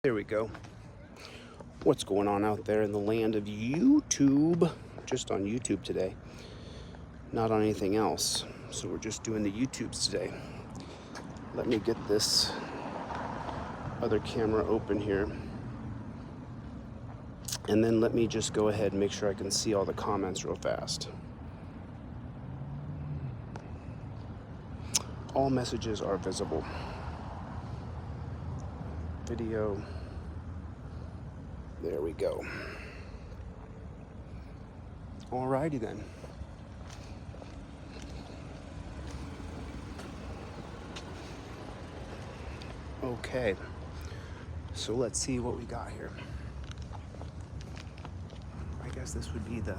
There we go. What's going on out there in the land of YouTube? Just on YouTube today, not on anything else. So we're just doing the YouTubes today. Let me get this other camera open here. And then let me just go ahead and make sure I can see all the comments real fast. All messages are visible. Video. There we go. Alrighty then. Okay. So let's see what we got here. I guess this would be the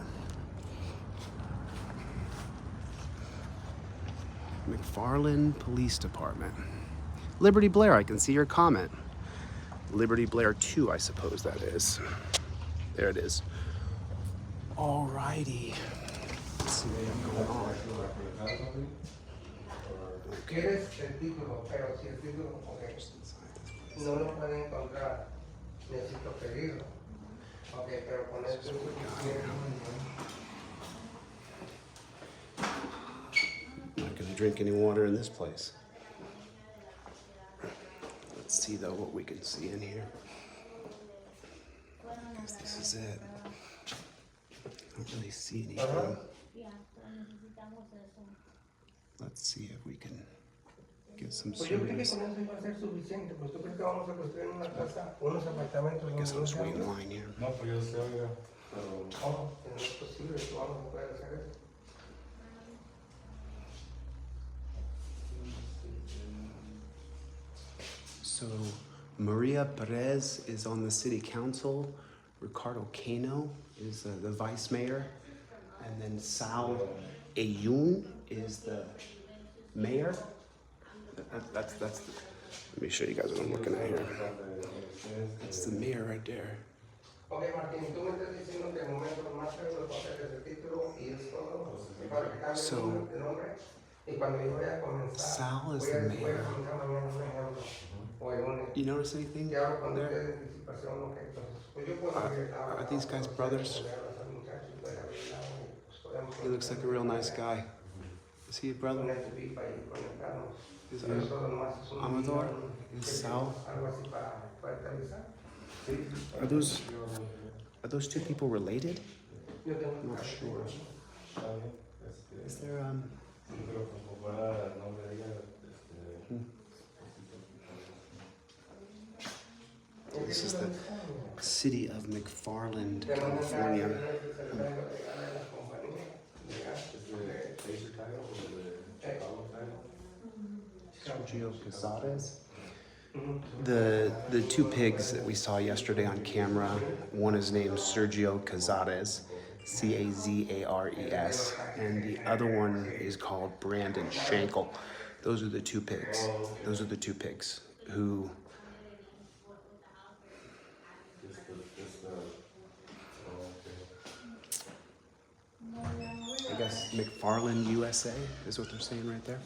McFarland Police Department. Liberty Blair, I can see your comment. Liberty Blair 2, I suppose that is. There it is. Alrighty. Let's see what we have going on. Okay. I'm not gonna drink any water in this place. Let's see though what we can see in here. I guess this is it. I don't really see anything. Let's see if we can get some service. I guess I'll just wait in line here. So Maria Perez is on the city council. Ricardo Cano is the vice mayor. And then Sal Ayun is the mayor. That's the, let me show you guys what I'm looking at here. That's the mayor right there. So Sal is the mayor. You notice anything there? Are these guys brothers? He looks like a real nice guy. Is he a brother? Is Amador? Is Sal? Are those two people related? I'm not sure. Is there This is the city of McFarland, California. Sergio Casares. The two pigs that we saw yesterday on camera, one is named Sergio Cazares, Cazares, and the other one is called Brandon Shankle. Those are the two pigs. Those are the two pigs who I guess McFarland, USA is what they're saying right there.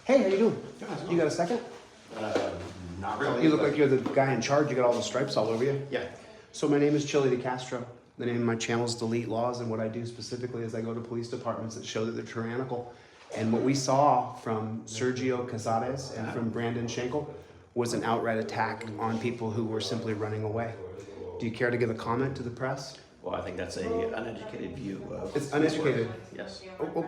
Hey, how you doing? You got a second? Not really. You look like you're the guy in charge. You got all the stripes all over you. Yeah. So my name is ChilleDeCastro. The name of my channel is Delete Lawz, and what I do specifically is I go to police departments that show that they're tyrannical. And what we saw from Sergio Cazares and from Brandon Shankle was an outright attack on people who were simply running away. Do you care to give a comment to the press? Well, I think that's a uneducated view of... It's uneducated? Yes.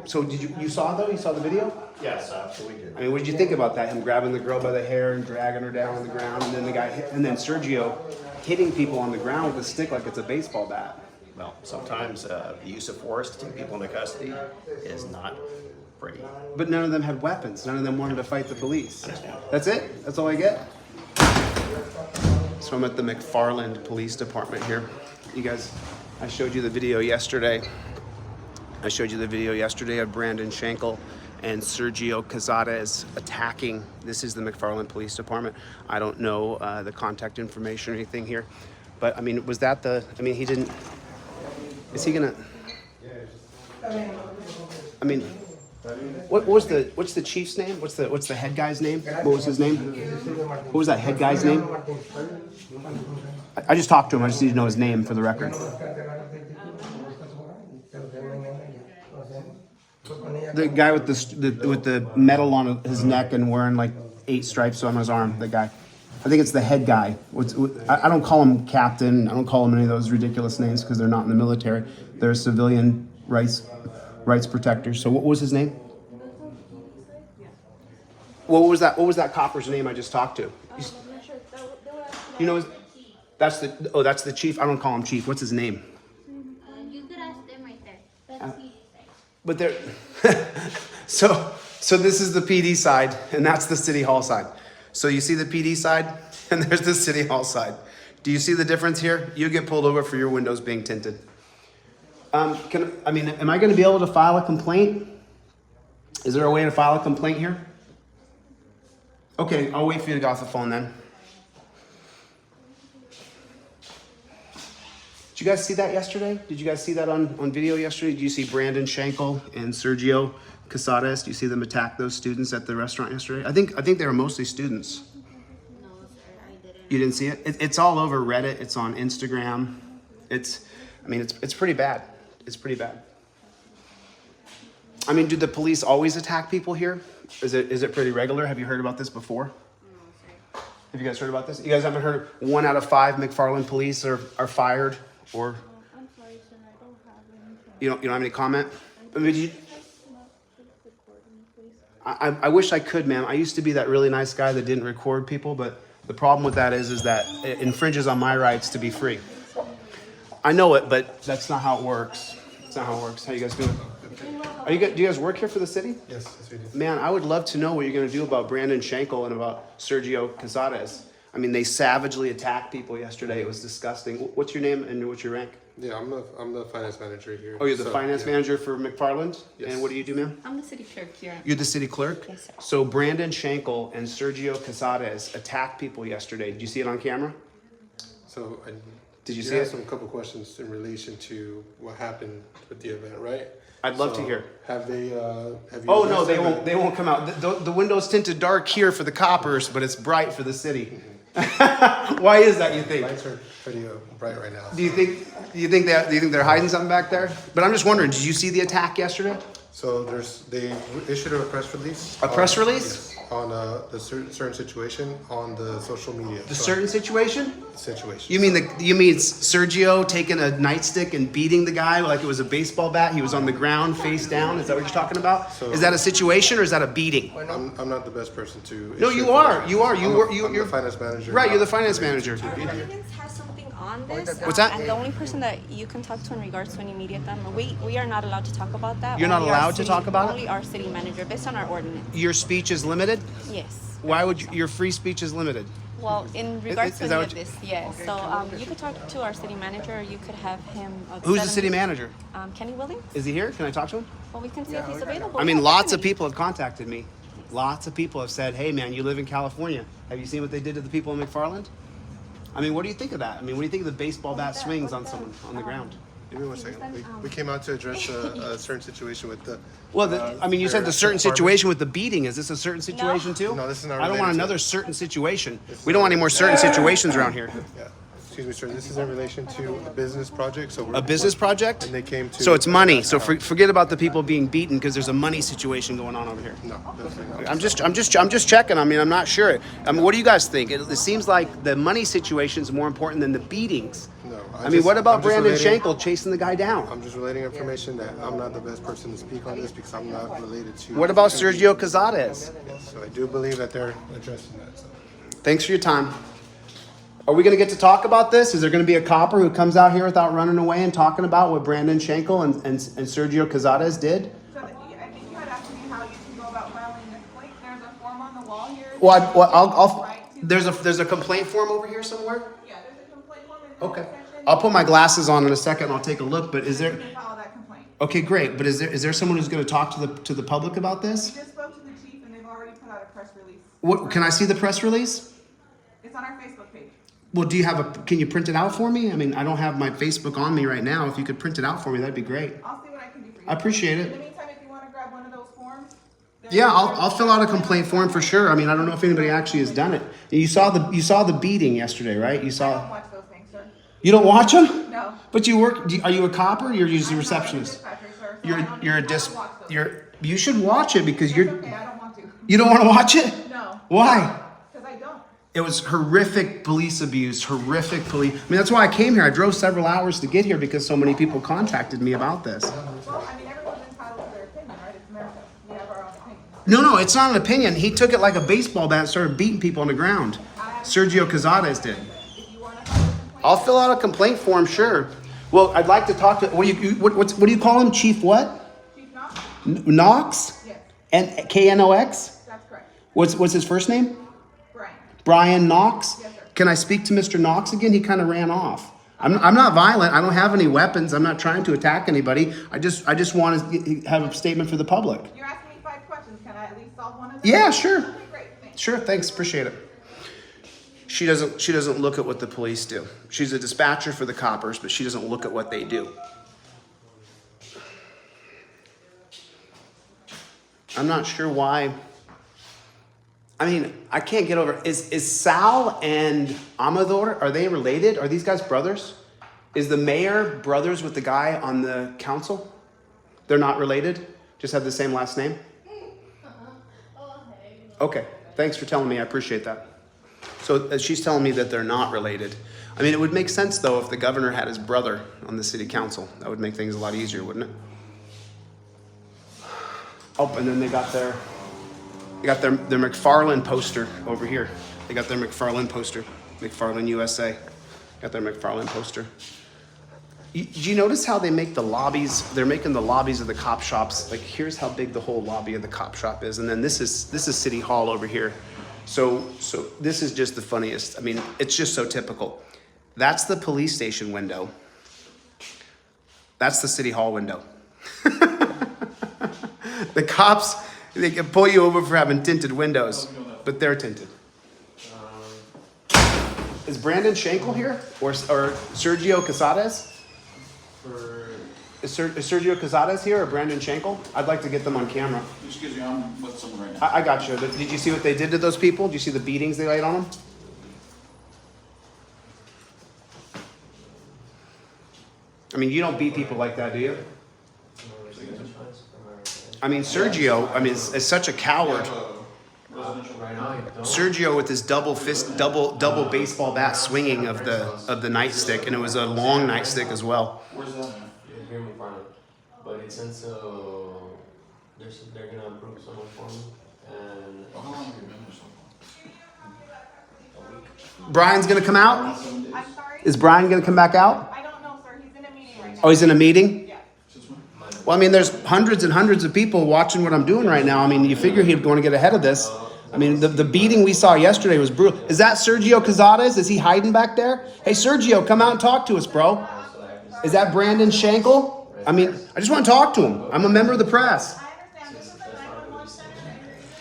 So did you saw though? You saw the video? Yes, absolutely did. I mean, what did you think about that? Him grabbing the girl by the hair and dragging her down on the ground, and then the guy and then Sergio hitting people on the ground with a stick like it's a baseball bat. Well, sometimes the use of force to take people into custody is not pretty. But none of them had weapons. None of them wanted to fight the police. That's it? That's all I get? So I'm at the McFarland Police Department here. You guys, I showed you the video yesterday. Of Brandon Shankle and Sergio Cazares attacking. This is the McFarland Police Department. I don't know the contact information or anything here. But, I mean, was that the... I mean, he didn't... Is he gonna... I mean, What's the chief's name? What's the head guy's name? What was his name? What was that head guy's name? I just talked to him. I just need to know his name for the record. The guy with the medal on his neck and wearing like 8 stripes on his arm. The guy. I think it's the head guy. I don't call him captain. I don't call him any of those ridiculous names because they're not in the military. They're civilian rights protectors. So what was his name? What was that copper's name I just talked to? You know, that's the chief. I don't call him chief. What's his name? You could ask them right there. But they're so this is the PD side and that's the city hall side. So you see the PD side and there's the city hall side. Do you see the difference here? You get pulled over for your windows being tinted. Am I going to be able to file a complaint? Is there a way to file a complaint here? Okay, I'll wait for you to get off the phone then. Did you guys see that yesterday? Did you guys see that on video yesterday? Did you see Brandon Schenkel and Sergio Casades? Do you see them attack those students at the restaurant yesterday? I think they were mostly students. No, sir, I didn't. You didn't see it? It's all over Reddit. It's on Instagram. It's pretty bad. It's pretty bad. I mean, do the police always attack people here? Is it pretty regular? Have you heard about this before? No, sir. Have you guys heard about this? You guys haven't heard 1 out of 5 McFarland police are fired or? I'm sorry, sir, I don't have anything. You don't have any comment? I mean, I wish I could, ma'am. I used to be that really nice guy that didn't record people, but the problem with that is that it infringes on my rights to be free. I know it, but that's not how it works. That's not how it works. How you guys doing? Do you guys work here for the city? Yes, we do. Man, I would love to know what you're going to do about Brandon Schenkel and about Sergio Casades. I mean, they savagely attacked people yesterday. It was disgusting. What's your name and what's your rank? Yeah, I'm the finance manager here. Oh, you're the finance manager for McFarland? Yes. And what do you do, ma'am? I'm the city clerk here. You're the city clerk? Yes, sir. So Brandon Schenkel and Sergio Casades attacked people yesterday. Did you see it on camera? So Did you you see asked it? some couple questions in relation to what happened with the event, right? I'd love to So, hear. Have they? Have you? Oh no, addressed they them? won't. They won't come out. The window's tinted dark here for the coppers, but it's bright for the city. Why is that? You think? Lights are pretty bright right now. Do you think they're hiding something back there? But I'm just wondering. Did you see the attack yesterday? So they issued a press release. A press release? Yes, on the certain situation on the social media. The certain situation? Situation. You mean Sergio taking a nightstick and beating the guy like it was a baseball bat? He was on the ground, face down. Is that what you're talking about? So- Is that a situation or is that a beating? I'm not the best person to. No, issue you are. information. You are. I'm You're the finance manager. right. You're the not finance related manager. to PD. Evidence has something on this. What's that? And the only person that you can talk to in regards to any media them, we are not allowed to talk about that. You're not Only our allowed to city- talk about it? Only our city manager, based on our ordinance. Your speech is limited. Yes. Why would your free speech is limited? Well, in regards is to that any what of this, yes. So you could talk to our city manager, or you could have him. Who's the city manager? Kenny Williams. Is he here? Can I talk to him? Well, we can see if he's available. I mean, Yeah, lots of definitely. people have contacted me. Lots of people have said, "Hey, man, you live in California. Have you seen what they did to the people in McFarland?" I mean, what do you think of that? I mean, what do you think of the baseball bat swings on someone on the ground? Give me 1 second. We came out to address a certain situation with the. Well, I mean, you said the certain situation with the beating. Is this a certain situation too? No, this is not I don't want related to another it. certain situation. We don't want any more certain situations around here. Yeah. Excuse me, sir. This is in relation to a business project. So A business project? And they came to. So it's money. So forget about the people being beaten because there's a money situation going on over here. No, definitely not. I'm just checking. I mean, I'm not sure. I mean, what do you guys think? It seems like the money situation is more important than the beatings. No. I mean, what about I'm just Brandon relating- Schenkel chasing the guy down? I'm just relating information that I'm not the best person to speak on this because I'm not related to. What about Sergio Casades? So I do believe that they're addressing that. So. Thanks for your time. Are we going to get to talk about this? Is there going to be a copper who comes out here without running away and talking about what Brandon Schenkel and Sergio Casades did? So I think you had asked me how you can go about filing a complaint. There's a form on the wall here. Well, Right to- there's a complaint form over here somewhere? Yeah, there's a complaint form in the Okay. section. I'll put my glasses on in a second and I'll take a look, but is there, You can file that complaint. okay, great, but is there someone who's going to talk to the public about We this? just spoke to the chief and they've already put out a press release. What, can I see the press release? It's on our Facebook page. Well, can you print it out for me? I mean, I don't have my Facebook on me right now. If you could print it out for me, that'd be great. I'll see what I can do for you. I appreciate In it. the meantime, if you want to grab one of those forms, Yeah, I'll fill out a complaint form for sure. I mean, I don't know if anybody actually has done it. You saw the beating yesterday, right? You I saw. don't watch those things, sir. You don't watch them? No. But you work. Are you a cop or you're just a I'm not receptionist? dispatcher, sir, so I don't- You're a I don't dis. watch those. You should watch it because It's you're. okay, I don't want to. You don't want to watch it? No. Why? Because I don't. It was horrific police abuse, horrific police. I mean, that's why I came here. I drove several hours to get here because so many people contacted me about this. Well, I mean, everyone's entitled to their opinion, right? It's America. We have our own opinion. No, it's not an opinion. He took it like a baseball bat and started beating people on the ground. Sergio Casades did. If you want to file a complaint, I'll fill out a complaint form, sure. Well, I'd like to talk to, what do you call him? Chief what? Chief Knox? Knox? Yes, And K-N-O-X? that's correct. What's his first name? Brian. Brian Knox? Yes, sir. Can I speak to Mr. Knox again? He kind of ran off. I'm not violent. I don't have any weapons. I'm not trying to attack anybody. I just want to have a statement for the public. You're asking me 5 questions. Can I at least solve one of them? Yeah, sure. Okay, great. Thanks. Sure, thanks, appreciate it. She doesn't look at what the police do. She's a dispatcher for the coppers, but she doesn't look at what they do. I'm not sure why. I mean, I can't get over. Is Sal and Amador, are they related? Are these guys brothers? Is the mayor brothers with the guy on the council? They're not related? Just have the same last name? Okay, thanks for telling me. I appreciate that. So she's telling me that they're not related. I mean, it would make sense, though, if the governor had his brother on the city council. That would make things a lot easier, wouldn't it? Oh, and then they got their McFarlane poster over here. They got their McFarlane poster. McFarlane USA. Got their McFarlane poster. Do you notice how they make the lobbies? They're making the lobbies of the cop shops. Like, here's how big the whole lobby of the cop shop is. And then this is City Hall over here. So this is just the funniest. I mean, it's just so typical. That's the police station window. That's the City Hall window. The cops, they can pull you over for having tinted windows, but they're tinted. Is Brandon Schenkel here? Or Sergio Casades? Is Sergio Casades here or Brandon Schenkel? I'd like to get them on camera. Excuse me, I'm with someone right now. I got you. Did you see what they did to those people? Did you see the beatings they laid on them? I mean, you don't beat people like that, do you? I mean, Sergio, is such a coward. Sergio with his double baseball bat swinging of the nightstick, and it was a long nightstick as well. Where's that? Here in front of it. But it's since they're gonna approve someone for me, and How long have you been there so far? Brian's gonna come out? I'm sorry. Is Brian gonna come back out? I don't know, sir. He's in a meeting right now. Oh, he's in a meeting? Yeah. Since when? Well, I mean, there's hundreds and hundreds of people watching what I'm doing right now. I mean, you figure he'd want to get ahead of this. I mean, the beating we saw yesterday was brutal. Is that Sergio Casades? Is he hiding back there? Hey, Sergio, come out and talk to us, bro. Is that Brandon Schenkel? I mean, I just want to talk to him. I'm a member of the press. I understand. This is a 911 center.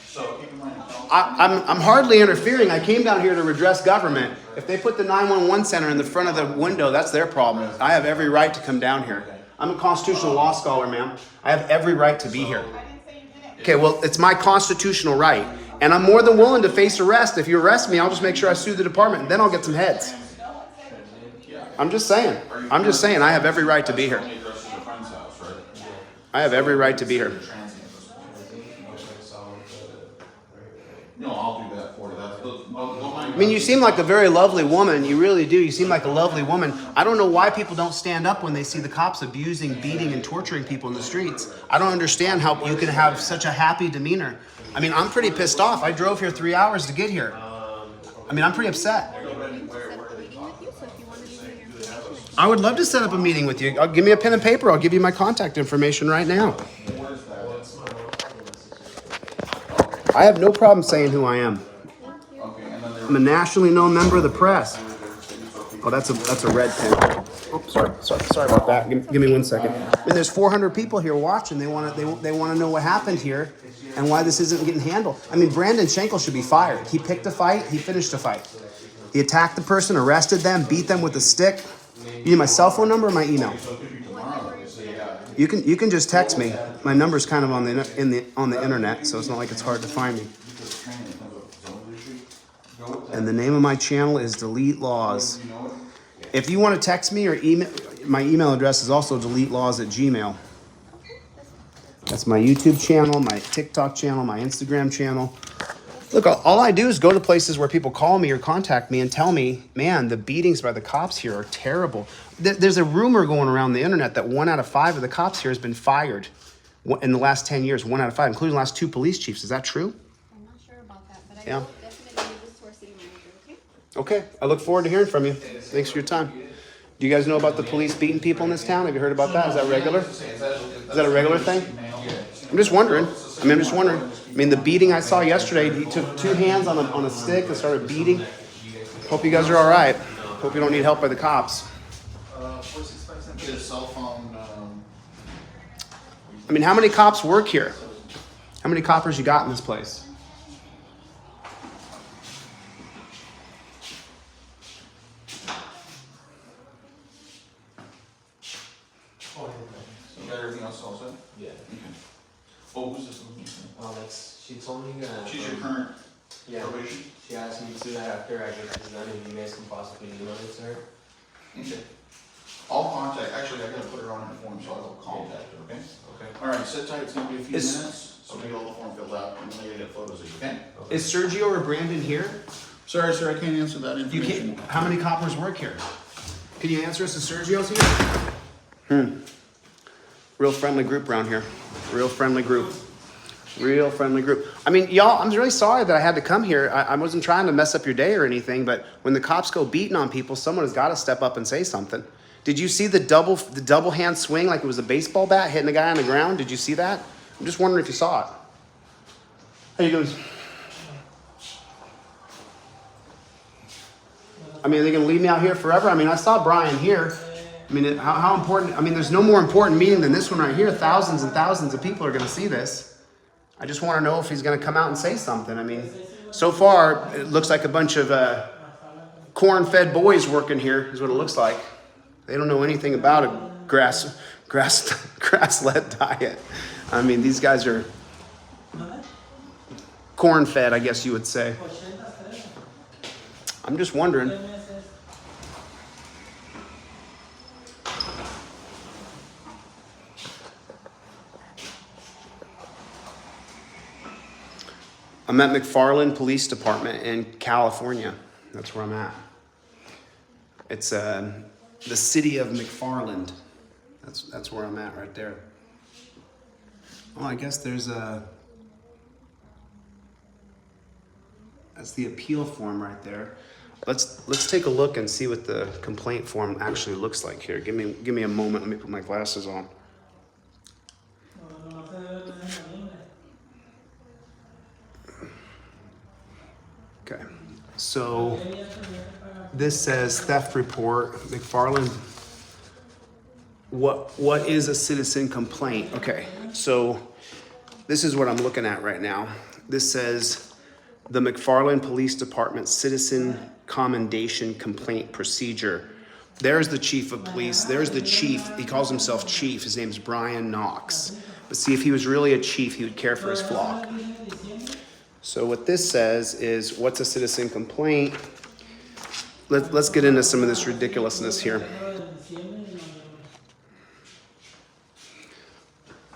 So keep in mind, I'm hardly interfering. I came down here to redress government. If they put the 911 center in the front of the window, that's their problem. I have every right to come down here. I'm a constitutional law scholar, ma'am. I have every right to be here. I didn't say you didn't. Okay, well, it's my constitutional right. And I'm more than willing to face arrest. If you arrest me, I'll just make sure I sue the department, and then I'll get some heads. I'm just saying. I have every right to be here. the address is your friend's house, right? I have every right to be here. Transient at this point. No, I'll do that for you. Don't mind. I mean, you seem like a very lovely woman. You really do. You seem like a lovely woman. I don't know why people don't stand up when they see the cops abusing, beating, and torturing people in the streets. I don't understand how you can have such a happy demeanor. I mean, I'm pretty pissed off. I drove here 3 hours to get here. I mean, I'm pretty upset. I would love to set up a meeting with you. Give me a pen and paper. I'll give you my contact information right now. I have no problem saying who I am. I'm a nationally known member of the press. Oh, that's a red pen. Oh, sorry about that. Give me 1 second. I mean, there's 400 people here watching. They want to know what happened here and why this isn't getting handled. I mean, Brandon Schenkel should be fired. He picked a fight. He finished a fight. He attacked the person, arrested them, beat them with a stick. You need my cell phone number or my email? You can just text me. My number's kind of on the internet, so it's not like it's hard to find me. And the name of my channel is Delete Lawz. If you want to text me or email, my email address is also deletelawz@gmail.com. That's my YouTube channel, my TikTok channel, my Instagram channel. Look, all I do is go to places where people call me or contact me and tell me, man, the beatings by the cops here are terrible. There's a rumor going around the internet that 1 out of 5 of the cops here has been fired in the last 10 years, 1 out of 5, including the last 2 police chiefs. Is that true? I'm not sure about that, but I Yeah. will definitely give this to our city manager, okay? Okay, I look forward to hearing from you. Thanks for your time. Do you guys know about the police beating people in this town? Have you heard about that? Is that regular? Is that a regular thing? I'm just wondering. I mean, the beating I saw yesterday, he took 2 hands on a stick and started beating. Hope you guys are all right. Hope you don't need help by the cops. Get a cell phone, I mean, how many cops work here? How many coppers you got in this place? you got everything else all set? Yeah. Oh, who's this? She told me that. She's your current Yeah. probation? She asked me to after I get this done if you guys can possibly email it to her. Okay. I'll contact, actually, I gotta put her on her form, so I'll contact her, okay? Okay. All right, sit tight, it's gonna be a few Is- minutes, so we get all the form filled out, and then I get photos of you, okay? Is Sergio or Brandon here? Sorry, sir, I can't answer that You information. can't. How many coppers work here? Can you answer us if Sergio's here? Real friendly group around here. Real friendly group. Real friendly group. I mean, y'all, I'm really sorry that I had to come here. I wasn't trying to mess up your day or anything, but when the cops go beating on people, someone has got to step up and say something. Did you see the double hand swing like it was a baseball bat hitting the guy on the ground? Did you see that? I'm just wondering if you saw it. How you doing? I mean, are they going to leave me out here forever? I mean, I saw Brian here. I mean, how important? I mean, there's no more important meeting than this one right here. Thousands and thousands of people are going to see this. I just want to know if he's going to come out and say something. I mean, so far, it looks like a bunch of corn-fed boys working here is what it looks like. They don't know anything about a grass-led diet. I mean, these guys are corn-fed, I guess you would say. I'm just wondering. I'm at McFarland Police Department in California. That's where I'm at. It's the city of McFarland. That's where I'm at right there. Oh, I guess there's a... That's the appeal form right there. Let's take a look and see what the complaint form actually looks like here. Give me a moment. Let me put my glasses on. Okay, so this says theft report, McFarland. What is a citizen complaint? Okay, so this is what I'm looking at right now. This says the McFarland Police Department Citizen Commendation Complaint Procedure. There's the chief of police. There's the chief. He calls himself chief. His name's Brian Knox. But see, if he was really a chief, he would care for his flock. So what this says is, what's a citizen complaint? Let's get into some of this ridiculousness here.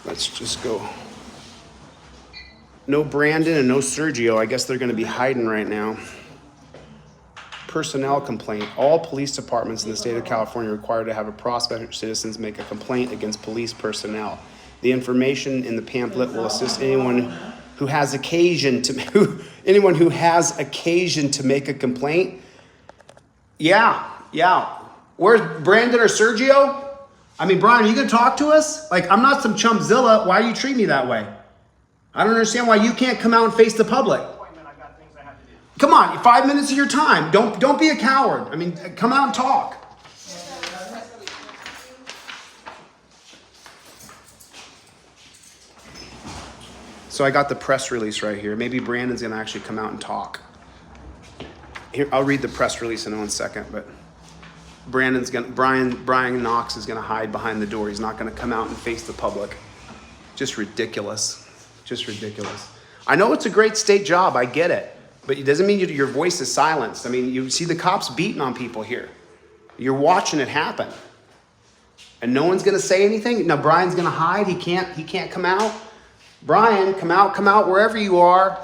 Let's just go. No Brandon and no Sergio. I guess they're going to be hiding right now. Personnel complaint. All police departments in the state of California are required to have a prospective citizens make a complaint against police personnel. The information in the pamphlet will assist anyone who has occasion to make a complaint. Yeah. Where's Brandon or Sergio? I mean, Brian, are you gonna talk to us? Like, I'm not some chumpzilla. Why do you treat me that way? I don't understand why you can't come out and face the public. Come on, 5 minutes of your time. Don't be a coward. I mean, come out and talk. So I got the press release right here. Maybe Brandon's gonna actually come out and talk. Here, I'll read the press release in 1 second, but Brian Knox is gonna hide behind the door. He's not gonna come out and face the public. Just ridiculous. Just ridiculous. I know it's a great state job, I get it. But it doesn't mean your voice is silenced. I mean, you see the cops beating on people here. You're watching it happen. And no one's gonna say anything? Now Brian's gonna hide, he can't come out? Brian, come out wherever you are.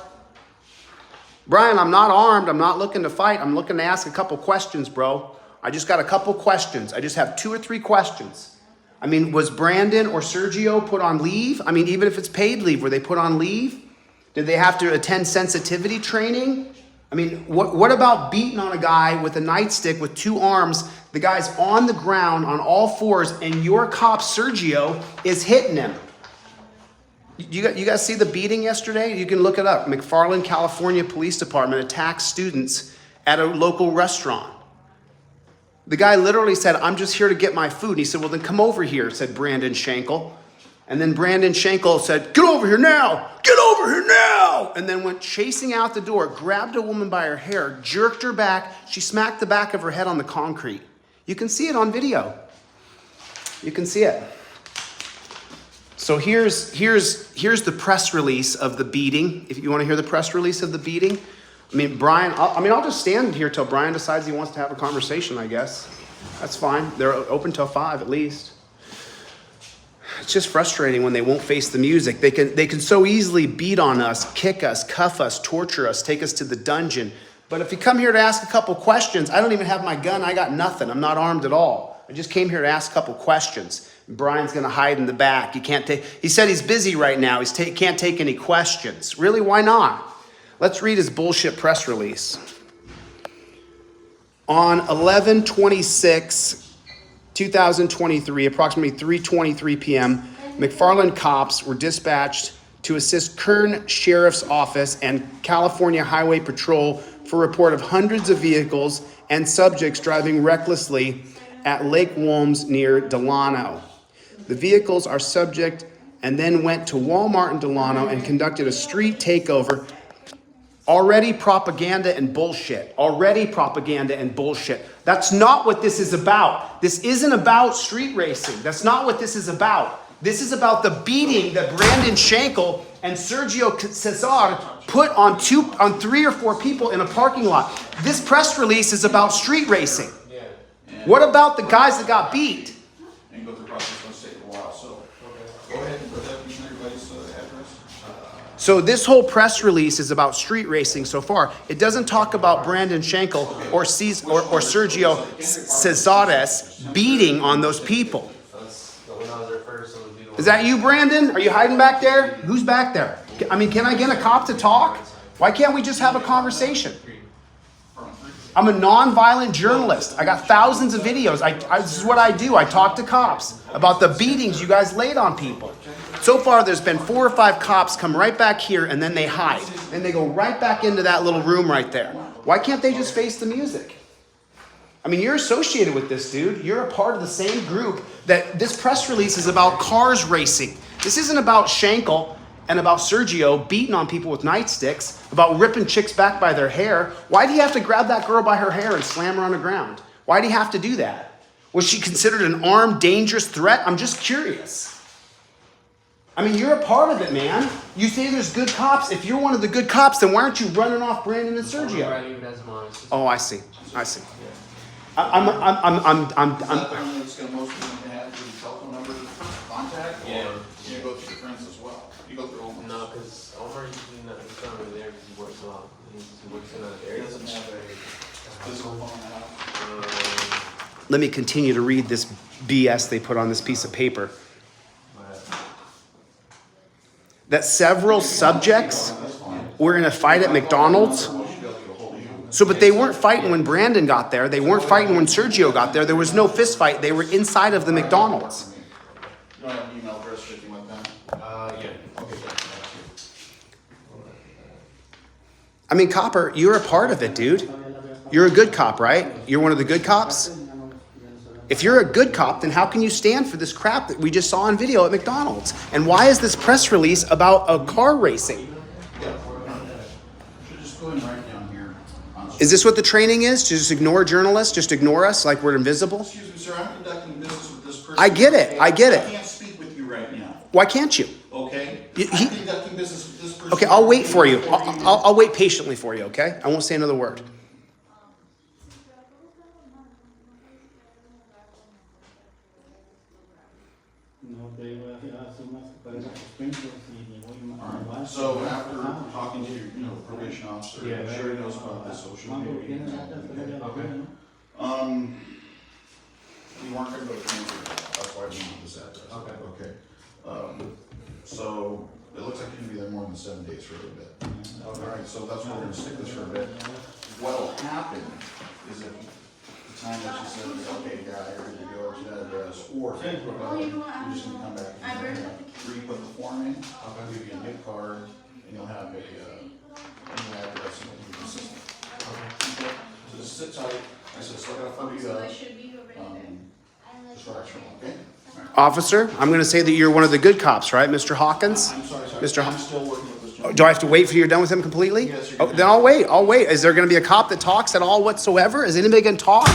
Brian, I'm not armed, I'm not looking to fight, I'm looking to ask a couple questions, bro. I just got a couple questions. I just have 2 or 3 questions. I mean, was Brandon or Sergio put on leave? I mean, even if it's paid leave, were they put on leave? Did they have to attend sensitivity training? I mean, what about beating on a guy with a nightstick with 2 arms? The guy's on the ground on all fours and your cop, Sergio, is hitting him. You guys see the beating yesterday? You can look it up. McFarland, California Police Department attacks students at a local restaurant. The guy literally said, I'm just here to get my food. And he said, well, then come over here, said Brandon Schenkel. And then Brandon Schenkel said, get over here now, get over here now. And then went chasing out the door, grabbed a woman by her hair, jerked her back. She smacked the back of her head on the concrete. You can see it on video. You can see it. So here's the press release of the beating. If you want to hear the press release of the beating. I mean, Brian, I'll just stand here till Brian decides he wants to have a conversation, I guess. That's fine. They're open till 5 at least. It's just frustrating when they won't face the music. They can so easily beat on us, kick us, cuff us, torture us, take us to the dungeon. But if you come here to ask a couple questions, I don't even have my gun. I got nothing. I'm not armed at all. I just came here to ask a couple questions. Brian's going to hide in the back. He said he's busy right now. He can't take any questions. Really, why not? Let's read his bullshit press release. On 11/26/2023, approximately 3:23 p.m., McFarland cops were dispatched to assist Kern Sheriff's Office and California Highway Patrol for report of hundreds of vehicles and subjects driving recklessly at Lake Worms near Delano. The vehicles are subject and then went to Walmart in Delano and conducted a street takeover. Already propaganda and bullshit. Already propaganda and bullshit. That's not what this is about. This isn't about street racing. That's not what this is about. This is about the beating that Brandon Schenkel and Sergio Cesar put on 3 or 4 people in a parking lot. This press release is about street racing. What about the guys that got beat? And go through the process, it's going to take a while, so go ahead and put that in everybody's address. So this whole press release is about street racing so far. It doesn't talk about Brandon Schenkel or Sergio Cesares beating on those people. Is that you, Brandon? Are you hiding back there? Who's back there? I mean, can I get a cop to talk? Why can't we just have a conversation? I'm a non-violent journalist. I got thousands of videos. This is what I do. I talk to cops about the beatings you guys laid on people. So far, there's been 4 or 5 cops come right back here and then they hide. And they go right back into that little room right there. Why can't they just face the music? I mean, you're associated with this, dude. You're a part of the same group that this press release is about cars racing. This isn't about Schenkel and about Sergio beating on people with nightsticks, about ripping chicks back by their hair. Why do you have to grab that girl by her hair and slam her on the ground? Why do you have to do that? Was she considered an armed, dangerous threat? I'm just curious. I mean, you're a part of it, man. You say there's good cops. If you're one of the good cops, then why aren't you running off Brandon and Sergio? Oh, I see. I'm It's going to most of them have the telephone number contact, or you go through your friends as well. You go through Omar. No, because Omar usually not really there because he works a lot. He works in that He area. doesn't have a physical phone in the house. Let me continue to read this BS they put on this piece of paper. That several subjects were in a fight at McDonald's. So, but they weren't fighting when Brandon got there. They weren't fighting when Sergio got there. There was no fist fight. They were inside of the McDonald's. Do I have an email address if you want that? Yeah. Okay, I mean, Copper, you're a part of it, dude. You're a good cop, right? You're one of the good cops? If you're a good cop, then how can you stand for this crap that we just saw on video at McDonald's? And why is this press release about a car racing? should just go and write down here on Is this what the training is? To just ignore journalists? Just ignore us like we're invisible? Excuse me, sir, I'm conducting business with this person. I get it. I get I it. can't speak with you right now, Why can't you? okay? He- I'm conducting business with this person. Okay, I'll wait for you. Before do I'll wait patiently for you, okay? I won't say another word. So after talking to, the probation officer, I'm sure he knows about the social media. We weren't gonna go to Kansas, that's why we wanted this address. Okay. So it looks like you're gonna be there more than 7 days for a little bit. Alright, so that's why we're gonna stick this for a bit. What'll happen is if the time that she says, okay, guy, you're good to go to that address, or you're just gonna come back and re-put the form in, I'll give you a new card, and you'll have a, new address, and it'll be consistent. Okay. So just sit tight, I said, still gotta photo you up, just relax, okay? Officer, I'm going to say that you're one of the good cops, right, Mr. Hawkins? I'm sorry, Mr. I'm still working with this gentleman. Do I have to wait for you're done with him completely? Yes, you're Oh, gonna then I'll wait. I'll wait. Is there going to be a cop that talks at all whatsoever? Is anybody going to talk?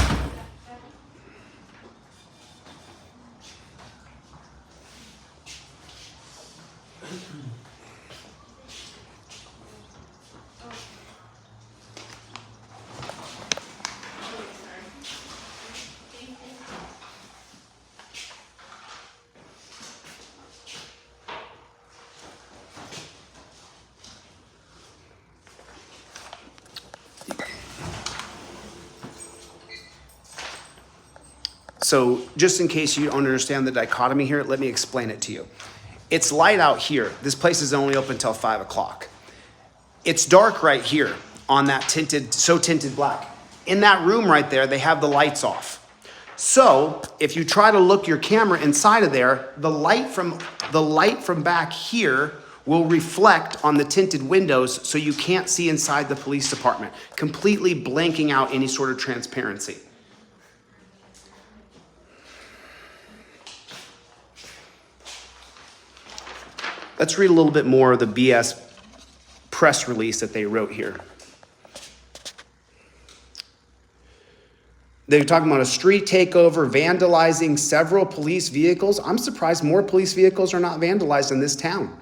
So just in case you don't understand the dichotomy here, let me explain it to you. It's light out here. This place is only open till 5 o'clock. It's dark right here on that tinted black. In that room right there, they have the lights off. So if you try to look your camera inside of there, the light from back here will reflect on the tinted windows so you can't see inside the police department, completely blanking out any sort of transparency. Let's read a little bit more of the BS press release that they wrote here. They're talking about a street takeover, vandalizing several police vehicles. I'm surprised more police vehicles are not vandalized in this town.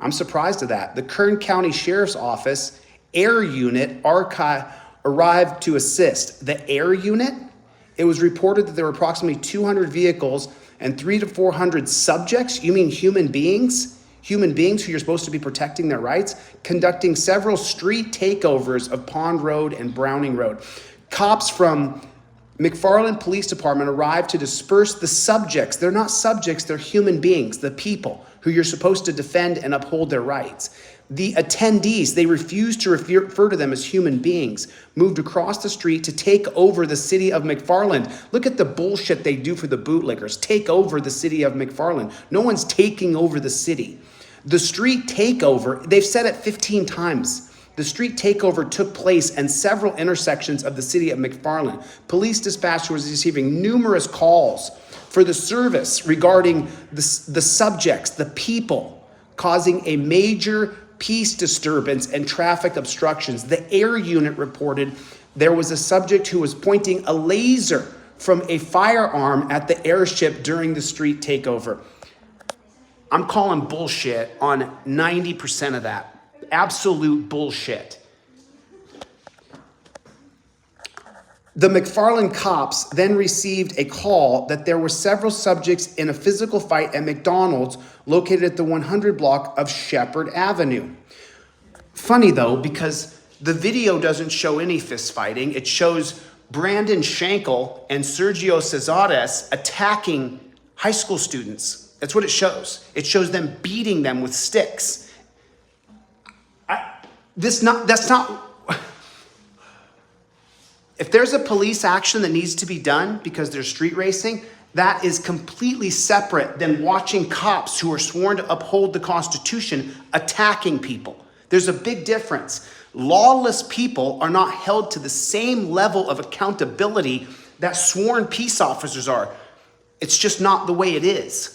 I'm surprised at that. The Kern County Sheriff's Office Air Unit arrived to assist. The Air Unit? It was reported that there were approximately 200 vehicles and 300 to 400 subjects. You mean human beings? Human beings who you're supposed to be protecting their rights, conducting several street takeovers of Pond Road and Browning Road. Cops from McFarland Police Department arrived to disperse the subjects. They're not subjects, they're human beings, the people who you're supposed to defend and uphold their rights. The attendees, they refused to refer to them as human beings, moved across the street to take over the city of McFarland. Look at the bullshit they do for the bootlickers. Take over the city of McFarland. No one's taking over the city. The street takeover, they've said it 15 times. The street takeover took place in several intersections of the city of McFarland. Police dispatch was receiving numerous calls for the service regarding the subjects, the people, causing a major peace disturbance and traffic obstructions. The Air Unit reported there was a subject who was pointing a laser from a firearm at the airship during the street takeover. I'm calling bullshit on 90% of that. Absolute bullshit. The McFarland cops then received a call that there were several subjects in a physical fight at McDonald's located at the 100 block of Shepherd Avenue. Funny though, because the video doesn't show any fist fighting. It shows Brandon Schenkel and Sergio Cesares attacking high school students. That's what it shows. It shows them beating them with sticks. That's not. If there's a police action that needs to be done because there's street racing, that is completely separate than watching cops who are sworn to uphold the Constitution attacking people. There's a big difference. Lawless people are not held to the same level of accountability that sworn peace officers are. It's just not the way it is.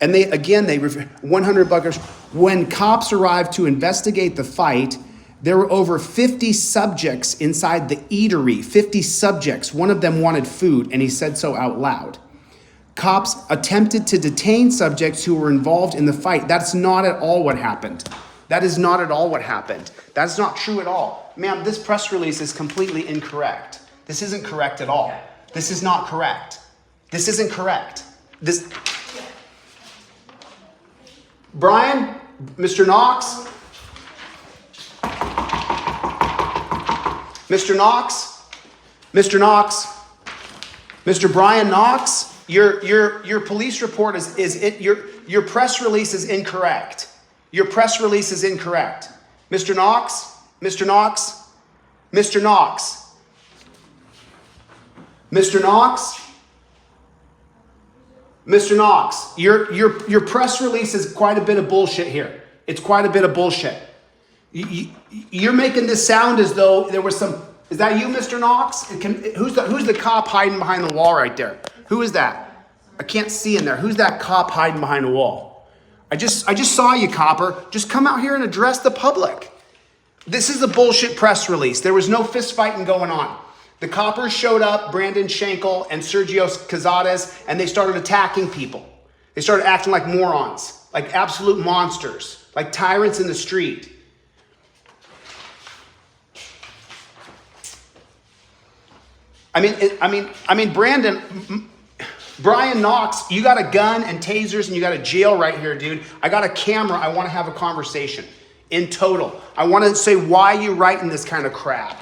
And they 100 buckers. When cops arrived to investigate the fight, there were over 50 subjects inside the eatery. 50 subjects. One of them wanted food, and he said so out loud. Cops attempted to detain subjects who were involved in the fight. That's not at all what happened. That is not at all what happened. That's not true at all. Ma'am, this press release is completely incorrect. This isn't correct at all. This is not correct. This isn't correct. This... Brian, Mr. Knox, Mr. Knox, Mr. Knox, Mr. Brian Knox, your police report your press release is incorrect. Your press release is incorrect. Mr. Knox, Mr. Knox, Mr. Knox, Mr. Knox. Mr. Knox, your press release is quite a bit of bullshit here. It's quite a bit of bullshit. You're making this sound as though there was some... Is that you, Mr. Knox? Who's the cop hiding behind the wall right there? Who is that? I can't see in there. Who's that cop hiding behind the wall? I just saw you, copper. Just come out here and address the public. This is a bullshit press release. There was no fist fighting going on. The coppers showed up, Brandon Schenkel and Sergio Cazares, and they started attacking people. They started acting like morons, like absolute monsters, like tyrants in the street. Brian Knox, you got a gun and tasers and you got a jail right here, dude. I got a camera. I want to have a conversation in total. I want to say why you writing this kind of crap.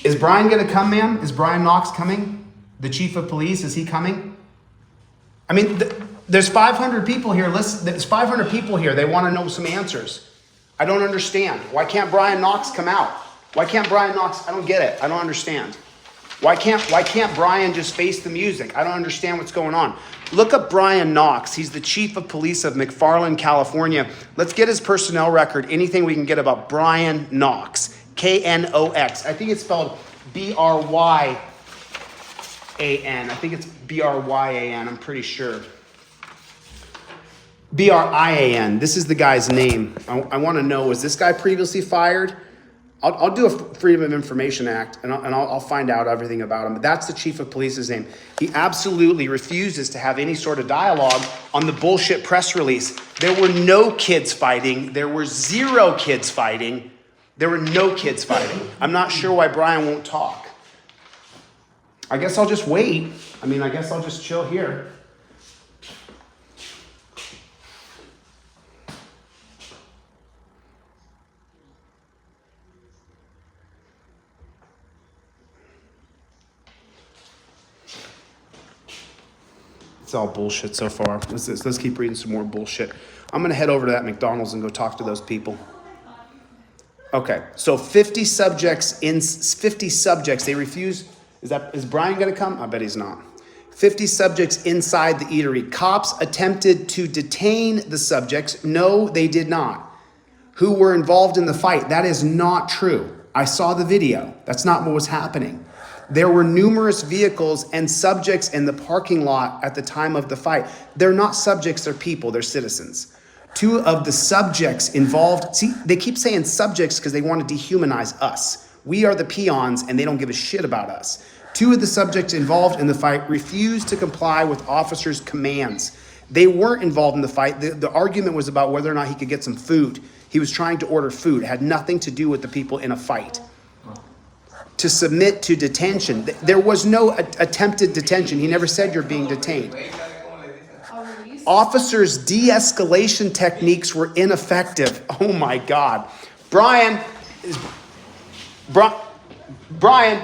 Is Brian going to come, ma'am? Is Brian Knox coming? The chief of police, is he coming? I mean, there's 500 people here. Listen, there's 500 people here. They want to know some answers. I don't understand. Why can't Brian Knox come out? Why can't Brian Knox? I don't get it. I don't understand. Why can't Brian just face the music? I don't understand what's going on. Look up Brian Knox. He's the chief of police of McFarland, California. Let's get his personnel record. Anything we can get about Brian Knox. Knox. I think it's spelled Bryan. I think it's Bryan. I'm pretty sure. Brian. This is the guy's name. I want to know, was this guy previously fired? I'll do a Freedom of Information Act, and I'll find out everything about him. But that's the chief of police's name. He absolutely refuses to have any sort of dialogue on the bullshit press release. There were no kids fighting. There were 0 kids fighting. There were no kids fighting. I'm not sure why Brian won't talk. I guess I'll just wait. I guess I'll just chill here. It's all bullshit so far. Let's keep reading some more bullshit. I'm going to head over to that McDonald's and go talk to those people. Okay, so 50 subjects, they refuse. Is Brian going to come? I bet he's not. 50 subjects inside the eatery. Cops attempted to detain the subjects. No, they did not. Who were involved in the fight. That is not true. I saw the video. That's not what was happening. There were numerous vehicles and subjects in the parking lot at the time of the fight. They're not subjects, they're people, they're citizens. 2 of the subjects involved, see, they keep saying subjects because they want to dehumanize us. We are the peons and they don't give a shit about us. 2 of the subjects involved in the fight refused to comply with officers' commands. They weren't involved in the fight. The argument was about whether or not he could get some food. He was trying to order food. It had nothing to do with the people in a fight. To submit to detention. There was no attempted detention. He never said you're being detained. Officers' de-escalation techniques were ineffective. Oh my God. Brian. Brian,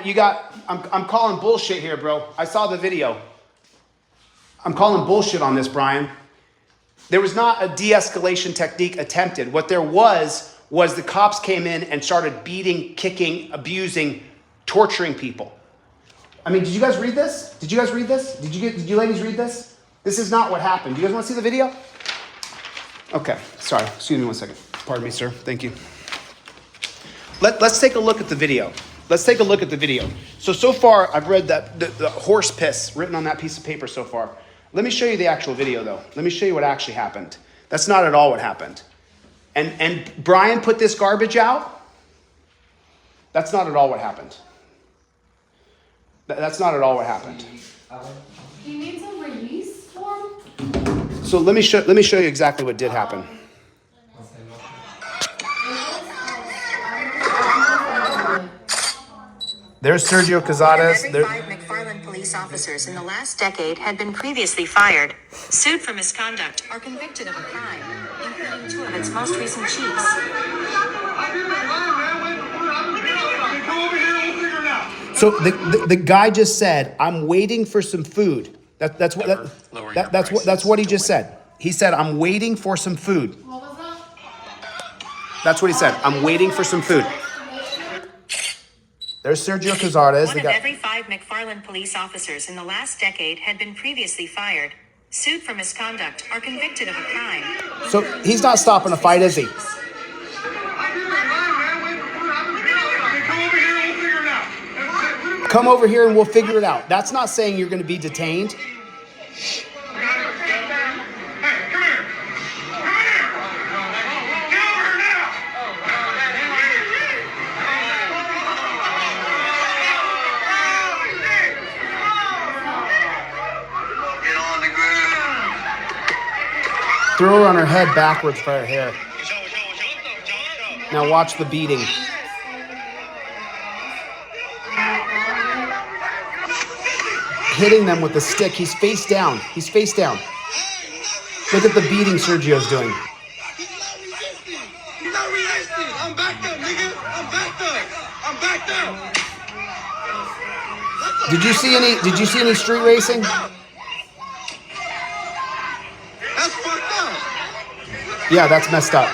you got, I'm calling bullshit here, bro. I saw the video. I'm calling bullshit on this, Brian. There was not a de-escalation technique attempted. What there was the cops came in and started beating, kicking, abusing, torturing people. I mean, did you guys read this? Did you ladies read this? This is not what happened. Do you guys want to see the video? Okay, sorry. Excuse me one second. Pardon me, sir. Thank you. Let's take a look at the video. Let's take a look at the video. So far, I've read that the horse piss written on that piece of paper so far. Let me show you the actual video, though. Let me show you what actually happened. That's not at all what happened. And Brian put this garbage out. That's not at all what happened. That's not at all what happened. He needs a release form? So let me show you exactly what did happen. There's Sergio Cazares. Every 5 McFarland police officers in the last decade had been previously fired, sued for misconduct, or convicted of a crime, including 2 of its most recent chiefs. So the guy just said, "I'm waiting for some food." That's what he just said. He said, "I'm waiting for some food." What was that? That's what he said. "I'm waiting for some food." There's Sergio Cazares. One of every 5 McFarland police officers in the last decade had been previously fired, sued for misconduct, or convicted of a crime. So he's not stopping a fight, is he? Come over here and we'll figure it out. That's not saying you're going to be detained. Throw her on her head backwards for her hair. Now watch the beating. Hitting them with a stick. He's face down. He's face down. Look at the beating Sergio's doing. He's not resisting. I'm backed up, nigga. I'm backed up. I'm backed up. Did you see any street racing? That's fucked up. Yeah, that's messed up.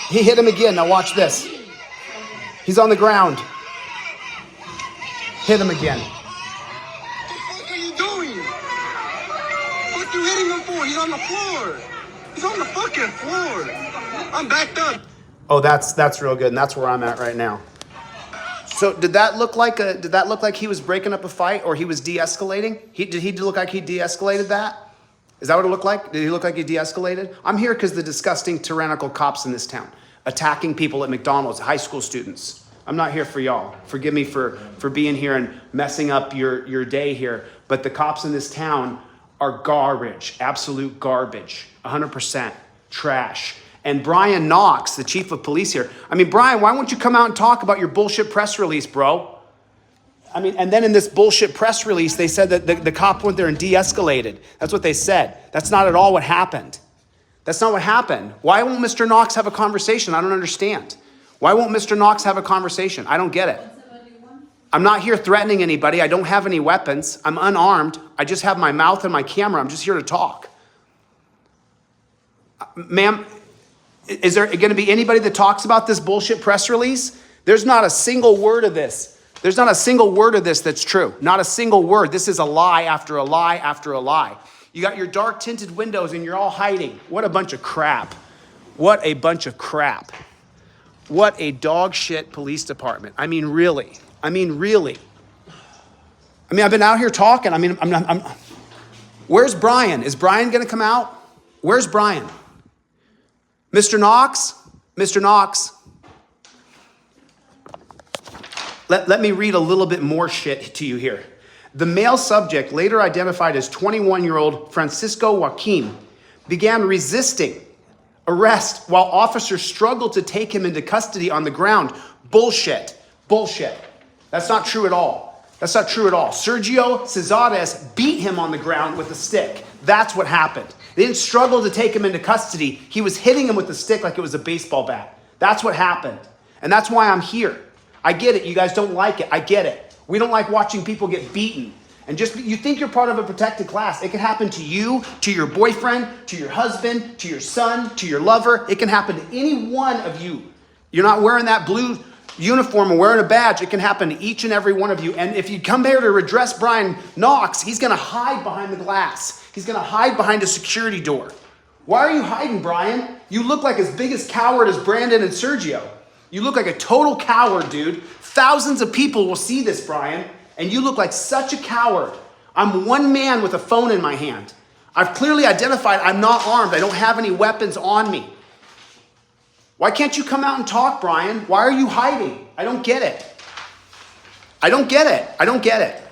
He hit him again. Now watch this. He's on the ground. Hit him again. What are you doing? What you hitting him for? He's on the floor. He's on the fucking floor. I'm backed up. Oh, that's real good, and that's where I'm at right now. So did that look like he was breaking up a fight, or he was de-escalating? Did he look like he de-escalated that? Is that what it looked like? Did he look like he de-escalated? I'm here because the disgusting, tyrannical cops in this town attacking people at McDonald's, high school students. I'm not here for y'all. Forgive me for being here and messing up your day here. But the cops in this town are garbage, absolute garbage, 100% trash. And Brian Knox, the chief of police here. I mean, Brian, why won't you come out and talk about your bullshit press release, bro? I mean, and then in this bullshit press release, they said that the cop went there and de-escalated. That's what they said. That's not at all what happened. That's not what happened. Why won't Mr. Knox have a conversation? I don't understand. Why won't Mr. Knox have a conversation? I don't get it. I'm not here threatening anybody. I don't have any weapons. I'm unarmed. I just have my mouth and my camera. I'm just here to talk. Ma'am, is there going to be anybody that talks about this bullshit press release? There's not a single word of this. There's not a single word of this that's true. Not a single word. This is a lie after a lie after a lie. You got your dark tinted windows and you're all hiding. What a bunch of crap. What a bunch of crap. What a dog shit police department. I mean, really. I've been out here talking. Where's Brian? Is Brian going to come out? Where's Brian? Mr. Knox? Mr. Knox? Let me read a little bit more shit to you here. The male subject, later identified as 21-year-old Francisco Joaquim, began resisting arrest while officers struggled to take him into custody on the ground. Bullshit. Bullshit. That's not true at all. That's not true at all. Sergio Cazares beat him on the ground with a stick. That's what happened. They didn't struggle to take him into custody. He was hitting him with a stick like it was a baseball bat. That's what happened. And that's why I'm here. I get it. You guys don't like it. I get it. We don't like watching people get beaten. And you think you're part of a protected class. It can happen to you, to your boyfriend, to your husband, to your son, to your lover. It can happen to any one of you. You're not wearing that blue uniform and wearing a badge. It can happen to each and every one of you. And if you come here to redress Brian Knox, he's going to hide behind the glass. He's gonna hide behind a security door. Why are you hiding, Brian? You look like as big a coward as Brandon and Sergio. You look like a total coward, dude. Thousands of people will see this, Brian, and you look like such a coward. I'm one man with a phone in my hand. I've clearly identified I'm not armed. I don't have any weapons on me. Why can't you come out and talk, Brian? Why are you hiding? I don't get it. I don't get it. I don't get it.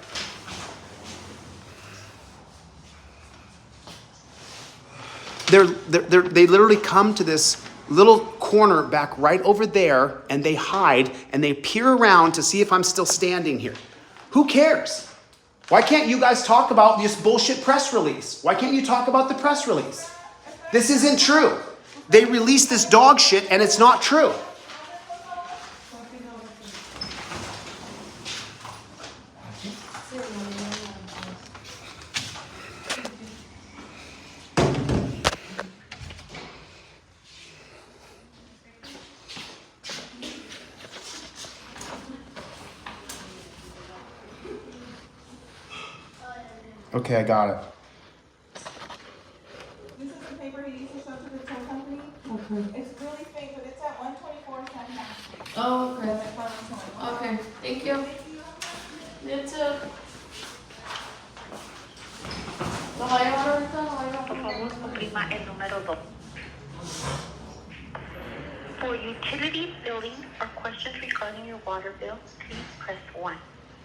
They literally come to this little corner back right over there, and they hide, and they peer around to see if I'm still standing here. Who cares? Why can't you guys talk about this bullshit press release? Why can't you talk about the press release? This isn't true. They released this dog shit, and it's not true. Okay, I got it. This is the paper he needs to show to the tow company. Okay. It's really fake, but it's at 124 Street. Oh, okay. Okay, thank you. You too. ¿Lo va a llevar ahorita? ¿Lo va a llevar? Por favor, oprima el número 2. For utility billing or questions regarding your water bill, please press 1.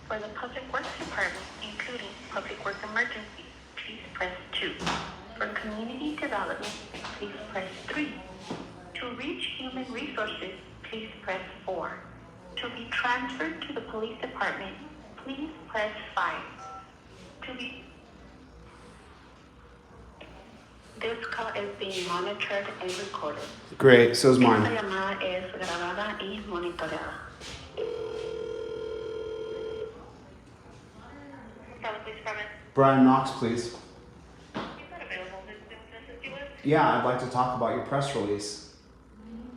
For the Public Works Department, including Public Works Emergency, please press 2. For Community Development, please press 3. To reach Human Resources, please press 4. To be transferred to the Police Department, please press 5. This call is being monitored and recorded. Great, so is mine. Esta llamada es grabada y monitoreada. Brian Knox, please. Yeah, I'd like to talk about your press release.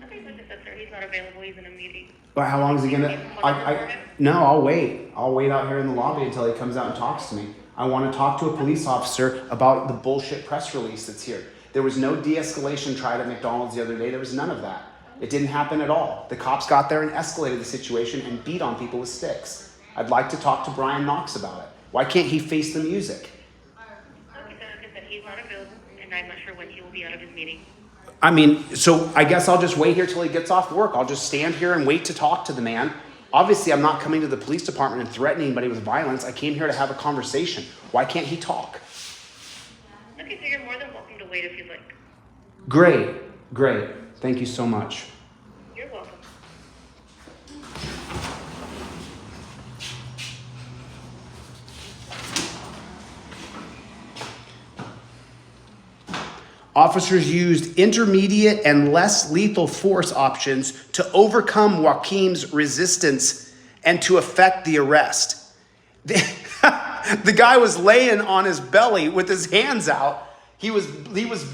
Okay, like I said, sir, he's not available. He's in a meeting. But how long is he gonna? No, I'll wait. I'll wait out here in the lobby until he comes out and talks to me. I want to talk to a police officer about the bullshit press release that's here. There was no de-escalation tried at McDonald's the other day. There was none of that. It didn't happen at all. The cops got there and escalated the situation and beat on people with sticks. I'd like to talk to Brian Knox about it. Why can't he face the music? Okay, so like I said, he's not available, and I'm not sure when he will be out of his meeting. I mean, so I guess I'll just wait here till he gets off work. I'll just stand here and wait to talk to the man. Obviously, I'm not coming to the police department and threatening anybody with violence. I came here to have a conversation. Why can't he talk? Okay, so you're more than welcome to wait if you'd like. Great, great. Thank you so much. You're welcome. Officers used intermediate and less lethal force options to overcome Joaquim's resistance and to effect the arrest. The guy was laying on his belly with his hands out. He was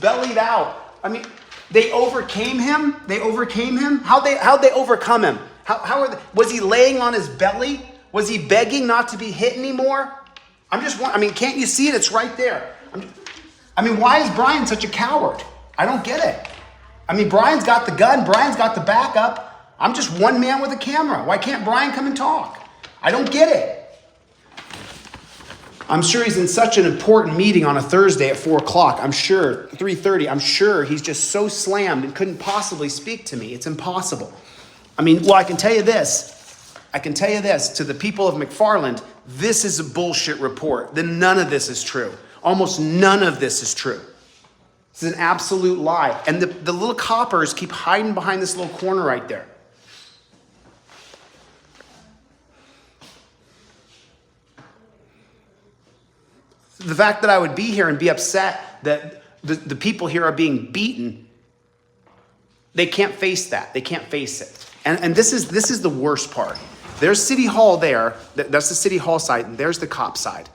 bellied out. I mean, they overcame him. How'd they overcome him? Was he laying on his belly? Was he begging not to be hit anymore? Can't you see it? It's right there. Why is Brian such a coward? I don't get it. Brian's got the gun. Brian's got the backup. I'm just one man with a camera. Why can't Brian come and talk? I don't get it. I'm sure he's in such an important meeting on a Thursday at 4 o'clock. 3:30. I'm sure he's just so slammed and couldn't possibly speak to me. It's impossible. I can tell you this. To the people of McFarland, this is a bullshit report. Then none of this is true. Almost none of this is true. This is an absolute lie. And the little coppers keep hiding behind this little corner right there. The fact that I would be here and be upset that the people here are being beaten, they can't face that. They can't face it. And this is the worst part. There's City Hall there. That's the City Hall side, and there's the cop side.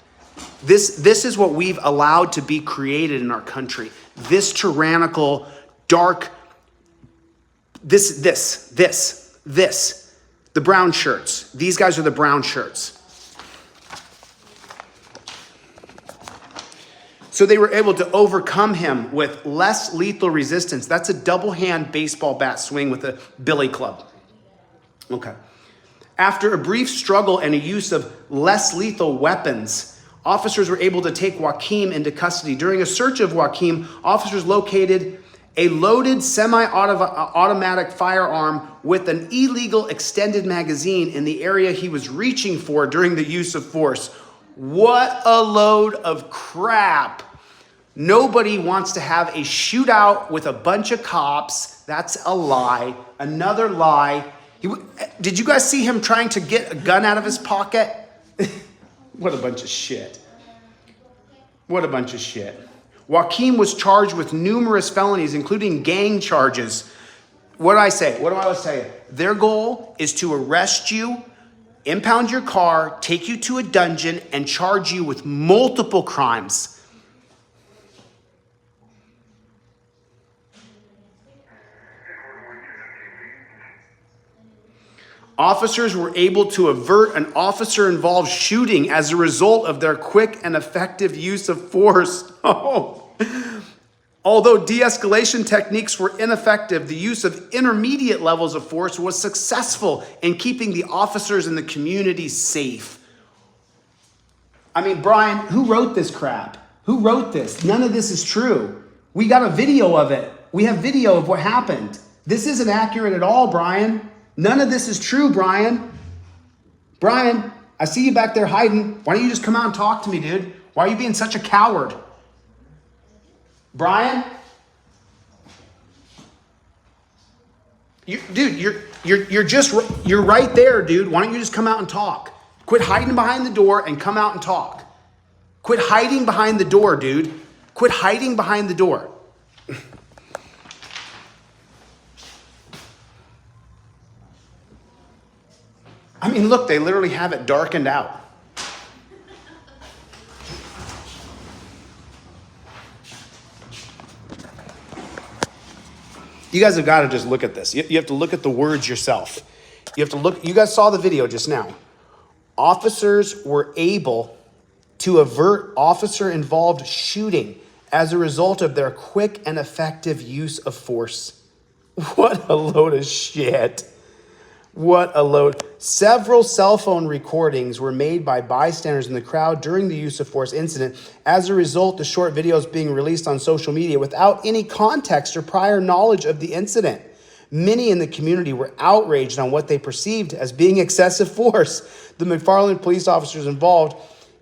This is what we've allowed to be created in our country. This tyrannical, dark, this. The brown shirts. These guys are the brown shirts. So they were able to overcome him with less lethal resistance. That's a double hand baseball bat swing with a billy club. Okay. After a brief struggle and a use of less lethal weapons, officers were able to take Joaquim into custody. During a search of Joaquim, officers located a loaded semi-automatic firearm with an illegal extended magazine in the area he was reaching for during the use of force. What a load of crap. Nobody wants to have a shootout with a bunch of cops. That's a lie. Another lie. Did you guys see him trying to get a gun out of his pocket? What a bunch of shit. What a bunch of shit. Joaquim was charged with numerous felonies, including gang charges. What do I say? What do I always say? Their goal is to arrest you, impound your car, take you to a dungeon, and charge you with multiple crimes. Officers were able to avert an officer-involved shooting as a result of their quick and effective use of force. Although de-escalation techniques were ineffective, the use of intermediate levels of force was successful in keeping the officers and the community safe. I mean, Brian, who wrote this crap? Who wrote this? None of this is true. We got a video of it. We have video of what happened. This isn't accurate at all, Brian. None of this is true, Brian. Brian, I see you back there hiding. Why don't you just come out and talk to me, dude? Why are you being such a coward? Brian? You're right there, dude. Why don't you just come out and talk? Quit hiding behind the door and come out and talk. Quit hiding behind the door, dude. Quit hiding behind the door. I mean, look, they literally have it darkened out. You guys have got to just look at this. You have to look at the words yourself. You have to look. You guys saw the video just now. Officers were able to avert officer-involved shooting as a result of their quick and effective use of force. What a load of shit. What a load. Several cell phone recordings were made by bystanders in the crowd during the use of force incident. As a result, the short videos being released on social media without any context or prior knowledge of the incident. Many in the community were outraged on what they perceived as being excessive force. The McFarland police officers involved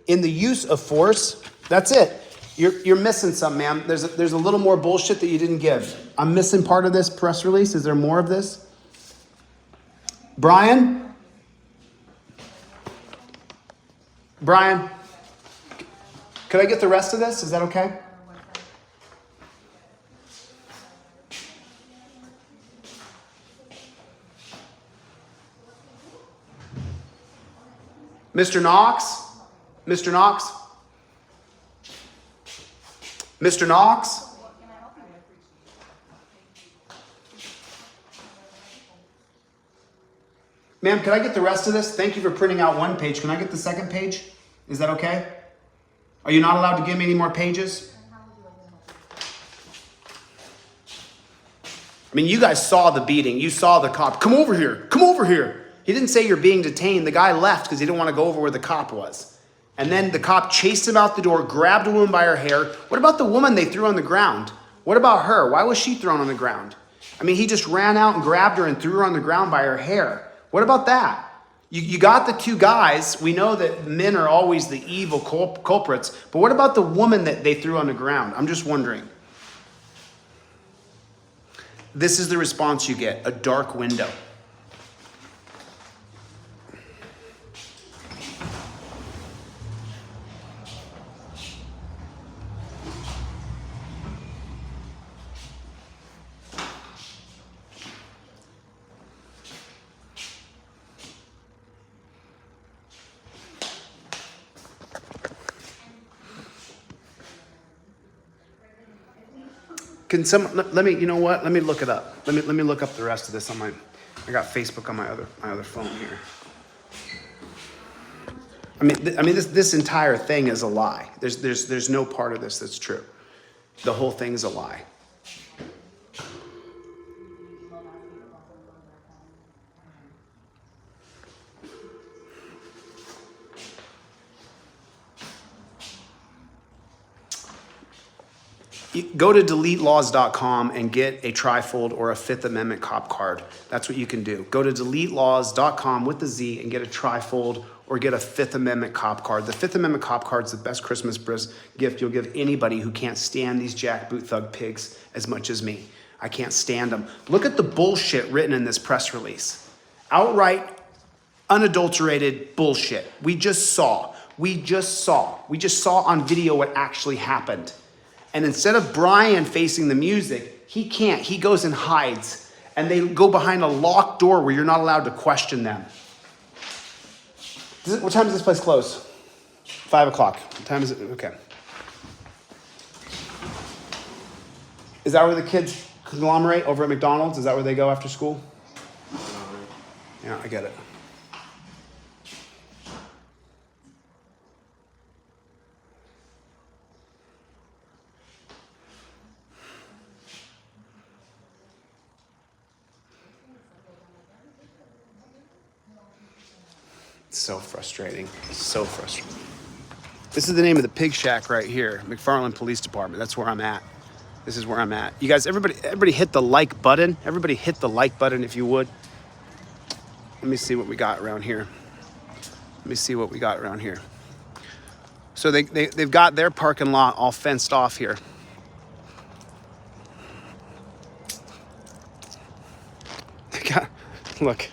in the use of force, that's it. You're missing something, man. There's a little more bullshit that you didn't give. I'm missing part of this press release. Is there more of this? Brian, could I get the rest of this? Is that okay? Mr. Knox? Mr. Knox? Mr. Knox? Ma'am, can I get the rest of this? Thank you for printing out one page. Can I get the second page? Is that okay? Are you not allowed to give me any more pages? I mean, you guys saw the beating. You saw the cop. Come over here. Come over here. He didn't say you're being detained. The guy left because he didn't want to go over where the cop was. And then the cop chased him out the door, grabbed a woman by her hair. What about the woman they threw on the ground? What about her? Why was she thrown on the ground? I mean, he just ran out and grabbed her and threw her on the ground by her hair. What about that? You got the two guys. We know that men are always the evil culprits. But what about the woman that they threw on the ground? I'm just wondering. This is the response you get. A dark window. Can someone let me? You know what? Let me look it up. Let me look up the rest of this on my. I got Facebook on my other phone here. This entire thing is a lie. There's no part of this that's true. The whole thing's a lie. Go to DeleteLawz.com and get a trifold or a Fifth Amendment cop card. That's what you can do. Go to DeleteLawz.com with the Z and get a trifold or get a Fifth Amendment cop card. The Fifth Amendment cop card is the best Christmas gift you'll give anybody who can't stand these jackboot thug pigs as much as me. I can't stand them. Look at the bullshit written in this press release. Outright, unadulterated bullshit. We just saw on video what actually happened. And instead of Brian facing the music, he can't. He goes and hides. And they go behind a locked door where you're not allowed to question them. What time does this place close? 5 o'clock. What time is it? Okay. Is that where the kids conglomerate over at McDonald's? Is that where they go after school? Yeah, I get it. So frustrating. So frustrating. This is the name of the pig shack right here, McFarland Police Department. That's where I'm at. This is where I'm at. You guys, everybody hit the like button. Everybody hit the like button if you would. Let me see what we got around here. So they've got their parking lot all fenced off here. Look.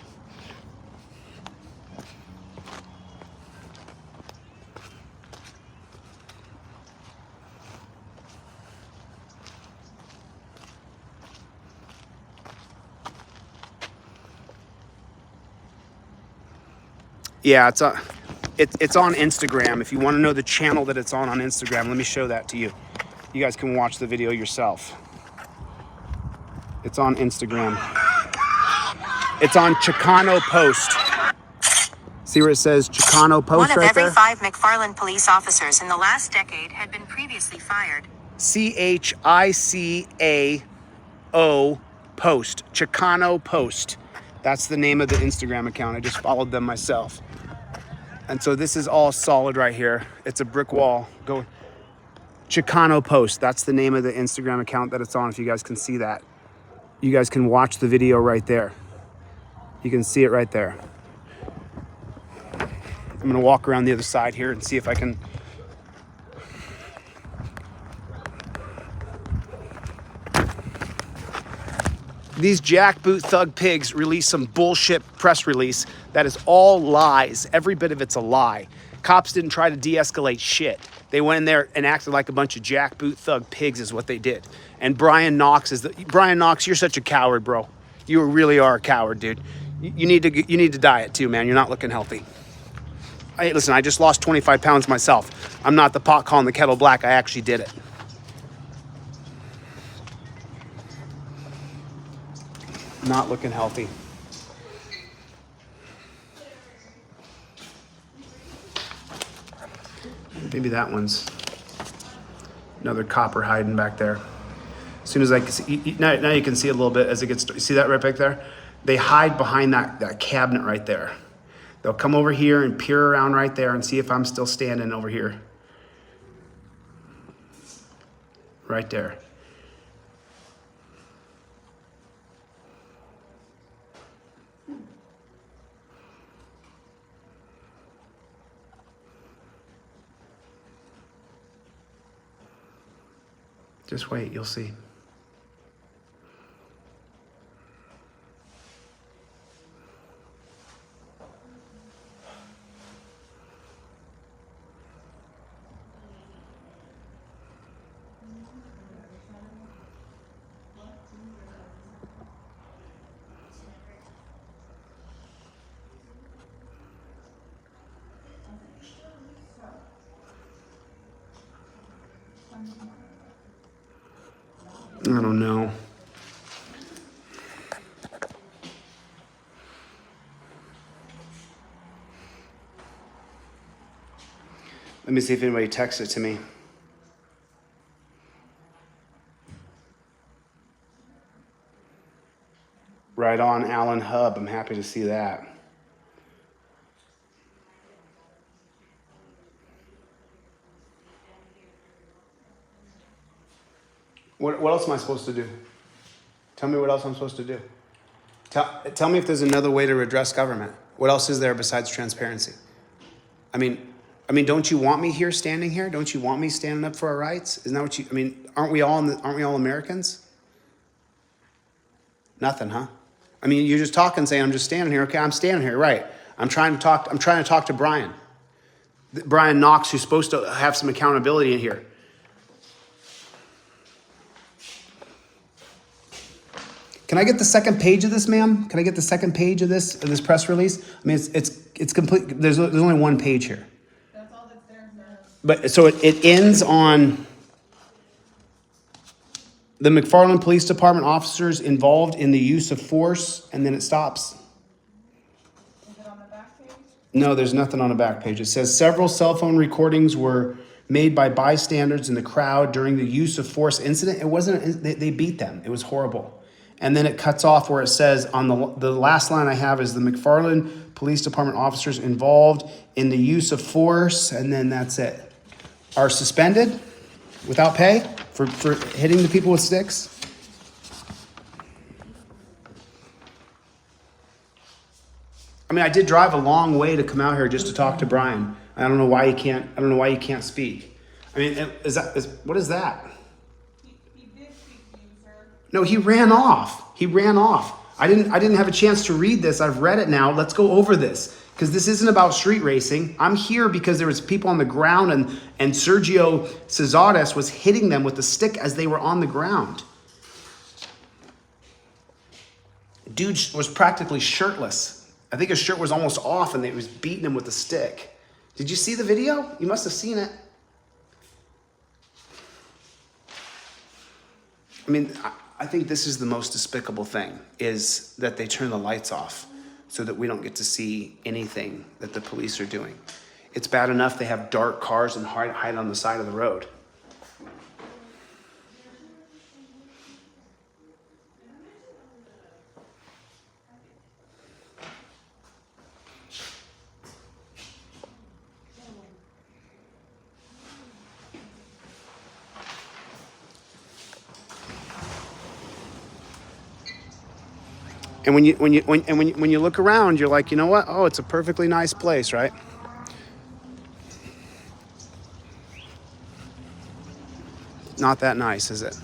Yeah, it's on Instagram. If you want to know the channel that it's on Instagram, let me show that to you. You guys can watch the video yourself. It's on Instagram. It's on Chicano Post. See where it says Chicano Post right there? One of every 5 McFarland police officers in the last decade had been previously fired. CHICAO Post. Chicano Post. That's the name of the Instagram account. I just followed them myself. And so this is all solid right here. It's a brick wall. Go Chicano Post. That's the name of the Instagram account that it's on, if you guys can see that. You guys can watch the video right there. You can see it right there. I'm gonna walk around the other side here and see if I can. These jackboot thug pigs released some bullshit press release that is all lies. Every bit of it's a lie. Cops didn't try to de-escalate shit. They went in there and acted like a bunch of jackboot thug pigs is what they did. And Brian Knox, you're such a coward, bro. You really are a coward, dude. You need to diet too, man. You're not looking healthy. Hey, listen, I just lost 25 pounds myself. I'm not the pot calling the kettle black. I actually did it. Not looking healthy. Maybe that one's another copper hiding back there. As soon as I can see, now you can see a little bit as it gets, see that right back there? They hide behind that cabinet right there. They'll come over here and peer around right there and see if I'm still standing over here. Right there. Just wait, you'll see. I don't know. Let me see if anybody texts it to me. Right on, Alan Hub. I'm happy to see that. What else am I supposed to do? Tell me what else I'm supposed to do. Tell me if there's another way to redress government. What else is there besides transparency? I mean, don't you want me here, standing here? Don't you want me standing up for our rights? Isn't that what you? I mean, aren't we all Americans? Nothing, huh? I mean, you're just talking, saying I'm just standing here. Okay, I'm standing here, right? I'm trying to talk to Brian. Brian Knox, who's supposed to have some accountability in here. Can I get the second page of this, ma'am? Can I get the second page of this press release? I mean, it's complete. There's only one page here. That's all that's there, sir. But so it ends on the McFarland Police Department officers involved in the use of force, and then it stops. Is it on the back page? No, there's nothing on the back page. It says several cell phone recordings were made by bystanders in the crowd during the use of force incident. It wasn't. They beat them. It was horrible. And then it cuts off where it says on the last line I have is the McFarland Police Department officers involved in the use of force, and then that's it. Are suspended without pay for hitting the people with sticks. I mean, I did drive a long way to come out here just to talk to Brian. I don't know why he can't. I don't know why he can't speak. I mean, what is that? He did speak to you, sir. No, he ran off. He ran off. I didn't have a chance to read this. I've read it now. Let's go over this, because this isn't about street racing. I'm here because there was people on the ground, and Sergio Cesares was hitting them with the stick as they were on the ground. Dude was practically shirtless. I think his shirt was almost off, and they was beating him with the stick. Did you see the video? You must have seen it. I mean, I think this is the most despicable thing, is that they turn the lights off so that we don't get to see anything that the police are doing. It's bad enough they have dark cars and hide on the side of the road. And when you look around, you're like, you know what? Oh, it's a perfectly nice place, right? Not that nice, is it?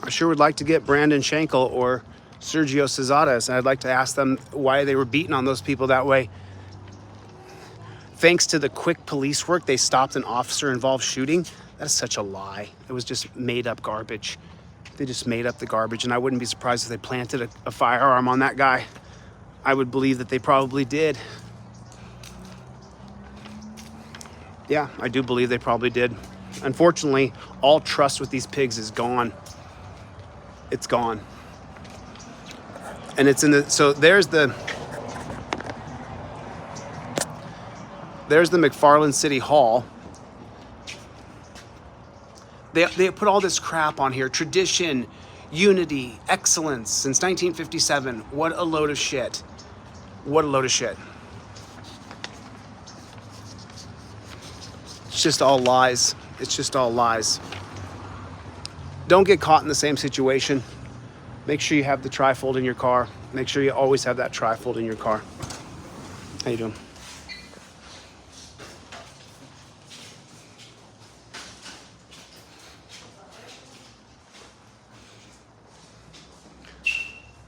I sure would like to get Brandon Schenkel or Sergio Cesares, and I'd like to ask them why they were beating on those people that way. Thanks to the quick police work, they stopped an officer-involved shooting. That is such a lie. It was just made-up garbage. They just made up the garbage, and I wouldn't be surprised if they planted a firearm on that guy. I would believe that they probably did. Yeah, I do believe they probably did. Unfortunately, all trust with these pigs is gone. It's gone. And it's in the, so there's the McFarland City Hall. They put all this crap on here. Tradition, unity, excellence since 1957. What a load of shit. What a load of shit. It's just all lies. It's just all lies. don't get caught in the same situation. Make sure you have the trifold in your car. Make sure you always have that trifold in your car. How you doing?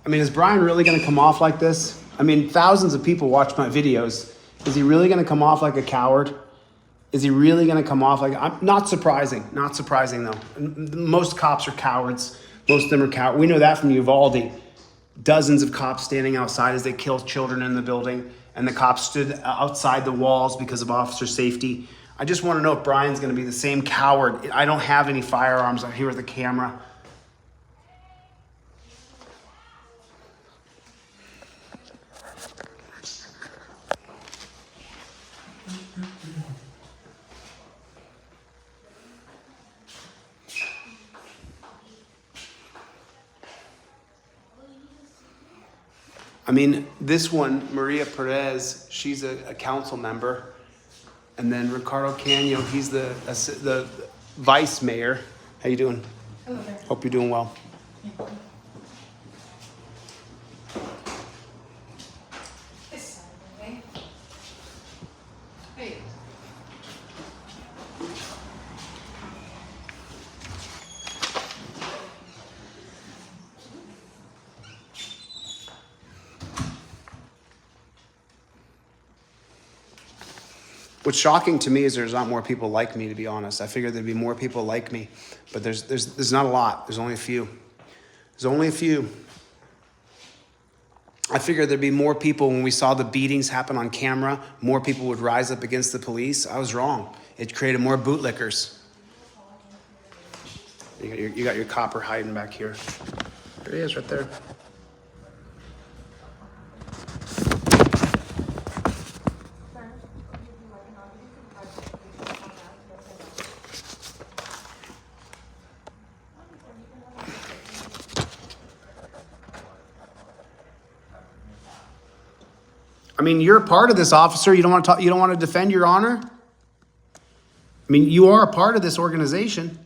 I mean, is Brian really going to come off like this? I mean, thousands of people watch my videos. Is he really going to come off like a coward? Is he really going to come off like... Not surprising. Not surprising, though. Most cops are cowards. Most of them are cowards. We know that from Uvalde. Dozens of cops standing outside as they kill children in the building, and the cops stood outside the walls because of officer safety. I just want to know if Brian's going to be the same coward. I don't have any firearms out here with the camera. I mean, this one, Maria Perez, she's a council member. And then Ricardo Canio, he's the vice mayor. How you doing? Hello there. Hope you're doing well. This side, okay? Hey. What's shocking to me is there's not more people like me, to be honest. I figured there'd be more people like me, but there's not a lot. There's only a few. There's only a few. I figured there'd be more people when we saw the beatings happen on camera. More people would rise up against the police. I was wrong. It created more bootlickers. You got your copper hiding back here. There he is, right there. I mean, you're a part of this, officer. You don't want to talk, you don't want to defend your honor? I mean, you are a part of this organization.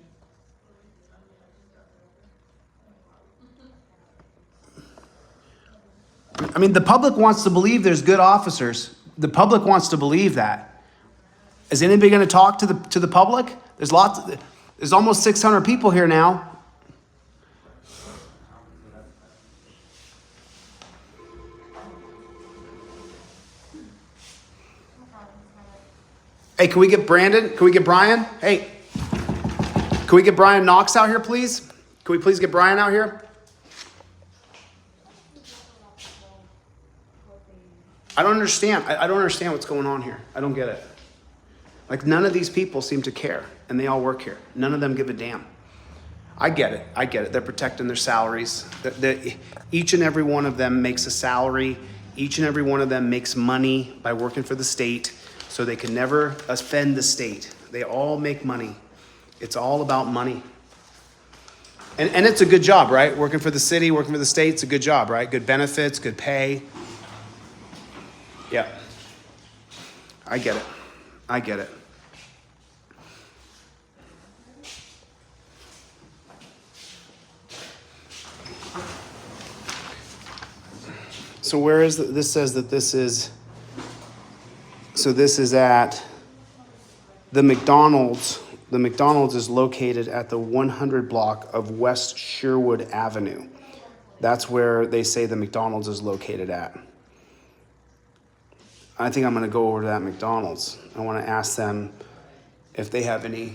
I mean, the public wants to believe there's good officers. The public wants to believe that. Is anybody going to talk to the public? There's almost 600 people here now. Hey, can we get Brandon? Can we get Brian? Hey, can we get Brian Knox out here, please? Can we please get Brian out here? I don't understand. I don't understand what's going on here. I don't get it. Like, none of these people seem to care, and they all work here. None of them give a damn. I get it. I get it. They're protecting their salaries. Each and every one of them makes a salary. Each and every one of them makes money by working for the state, so they can never offend the state. They all make money. It's all about money. And it's a good job, right? Working for the city, working for the state, it's a good job, right? Good benefits, good pay. Yeah. I get it. I get it. So where is this says that this is, so this is at the McDonald's. The McDonald's is located at the 100 block of West Sherwood Avenue. That's where they say the McDonald's is located at. I think I'm going to go over to that McDonald's. I want to ask them if they have any.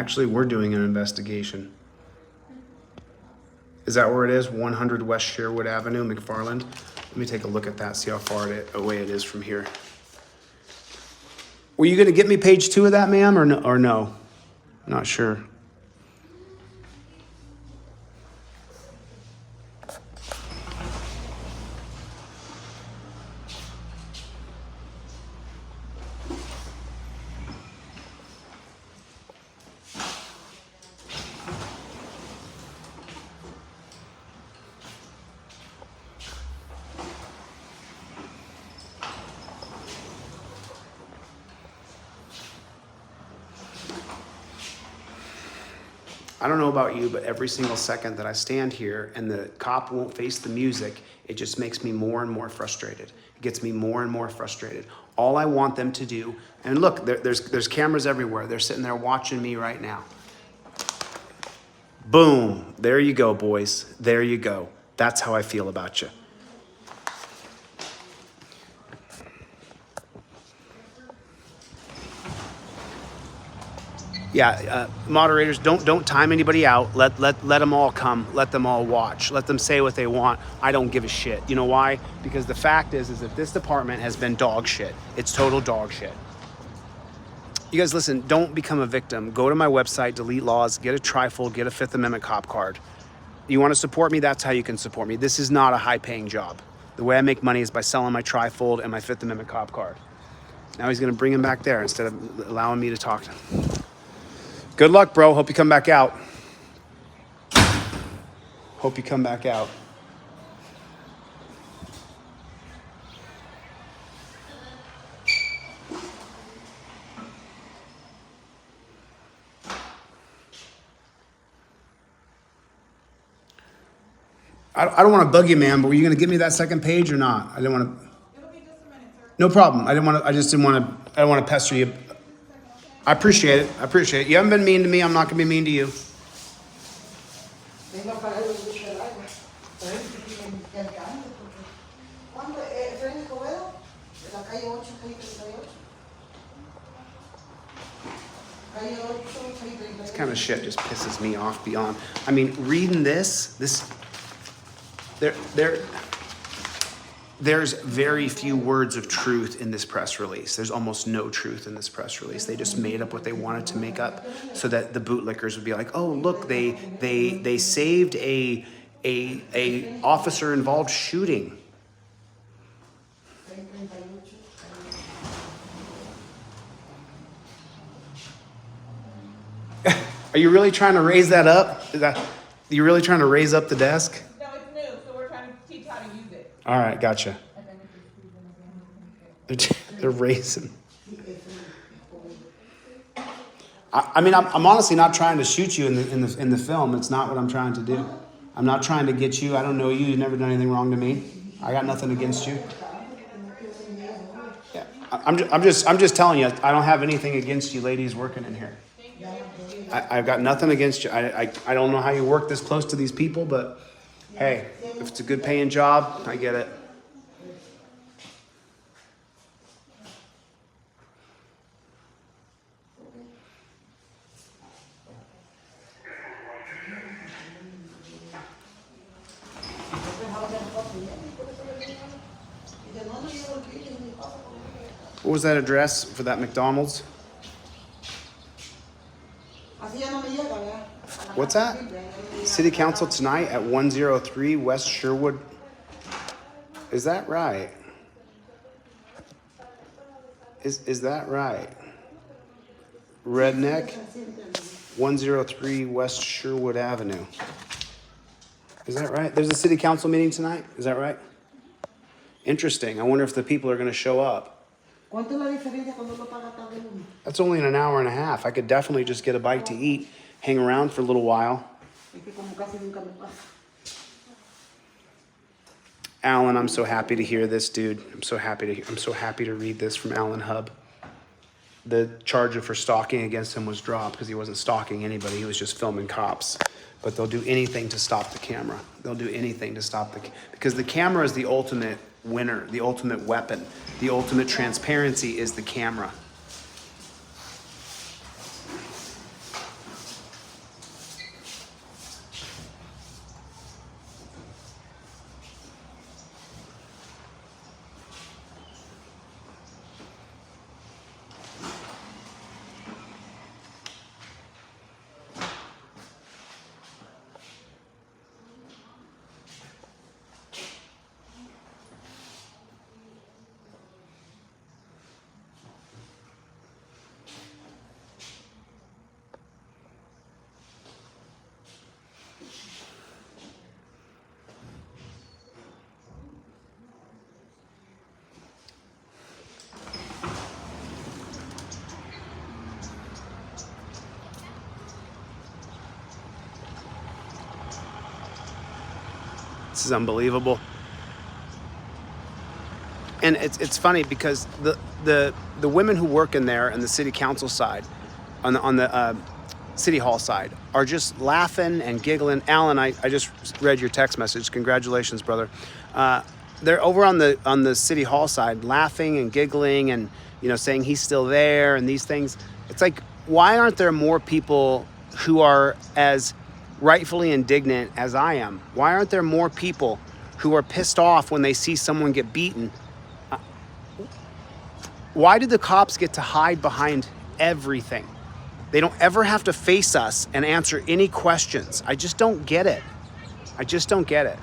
Actually, we're doing an investigation. Is that where it is? 100 West Sherwood Avenue, McFarland? Let me take a look at that, see how far away it is from here. Were you gonna get me page 2 of that, ma'am, or no? Not sure. I don't know about you, but every single second that I stand here and the cop won't face the music, it just makes me more and more frustrated. It gets me more and more frustrated. All I want them to do, and look, there's cameras everywhere. They're sitting there watching me right now. Boom, there you go, boys. There you go. That's how I feel about you. Yeah, moderators, don't time anybody out. Let them all come. Let them all watch. Let them say what they want. I don't give a shit. You know why? Because the fact is that this department has been dog shit. It's total dog shit. You guys listen, don't become a victim. Go to my website, delete Lawz, get a trifold, get a Fifth Amendment cop card. You want to support me? That's how you can support me. This is not a high-paying job. The way I make money is by selling my trifold and my Fifth Amendment cop card. Now he's going to bring him back there instead of allowing me to talk to him. Good luck, bro. Hope you come back out. Hope you come back out. I don't want to bug you, man, but were you going to give me that second page or not? I didn't want to. It'll be just a minute, sir. No problem. I don't want to pester you. I appreciate it. I appreciate it. You haven't been mean to me. I'm not going to be mean to you. This kind of shit just pisses me off beyond. I mean, reading there's very few words of truth in this press release. There's almost no truth in this press release. They just made up what they wanted to make up so that the bootlickers would be like, oh, look, they saved a officer involved shooting. Are you really trying to raise that up? You really trying to raise up the desk? No, it's new, so we're trying to teach how to use it. All right, gotcha. They're raising. I mean, I'm honestly not trying to shoot you in the film. It's not what I'm trying to do. I'm not trying to get you. I don't know you. You've never done anything wrong to me. I got nothing against you. Yeah, I'm just telling you. I don't have anything against you, ladies working in here. I've got nothing against you. I don't know how you work this close to these people, but hey, if it's a good paying job, I get it. What was that address for that McDonald's? What's that? City Council tonight at 103 West Sherwood. Is that right? Is that right? Redneck, 103 West Sherwood Avenue. Is that right? There's a city council meeting tonight? Is that right? Interesting. I wonder if the people are going to show up. That's only in an hour and a half. I could definitely just get a bite to eat, hang around for a little while. Alan, I'm so happy to hear this, dude. I'm so happy to read this from Alan Hub. The charge for stalking against him was dropped because he wasn't stalking anybody. He was just filming cops. But they'll do anything to stop the camera. They'll do anything to stop because the camera is the ultimate winner, the ultimate weapon. The ultimate transparency is the camera. This is unbelievable. And it's funny because the women who work in there and the city council side, on the city hall side, are just laughing and giggling. Alan, I just read your text message. Congratulations, brother. They're over on the city hall side, laughing and giggling and, you know, saying he's still there and these things. It's like, why aren't there more people who are as rightfully indignant as I am? Why aren't there more people who are pissed off when they see someone get beaten? Why do the cops get to hide behind everything? They don't ever have to face us and answer any questions. I just don't get it. I just don't get it.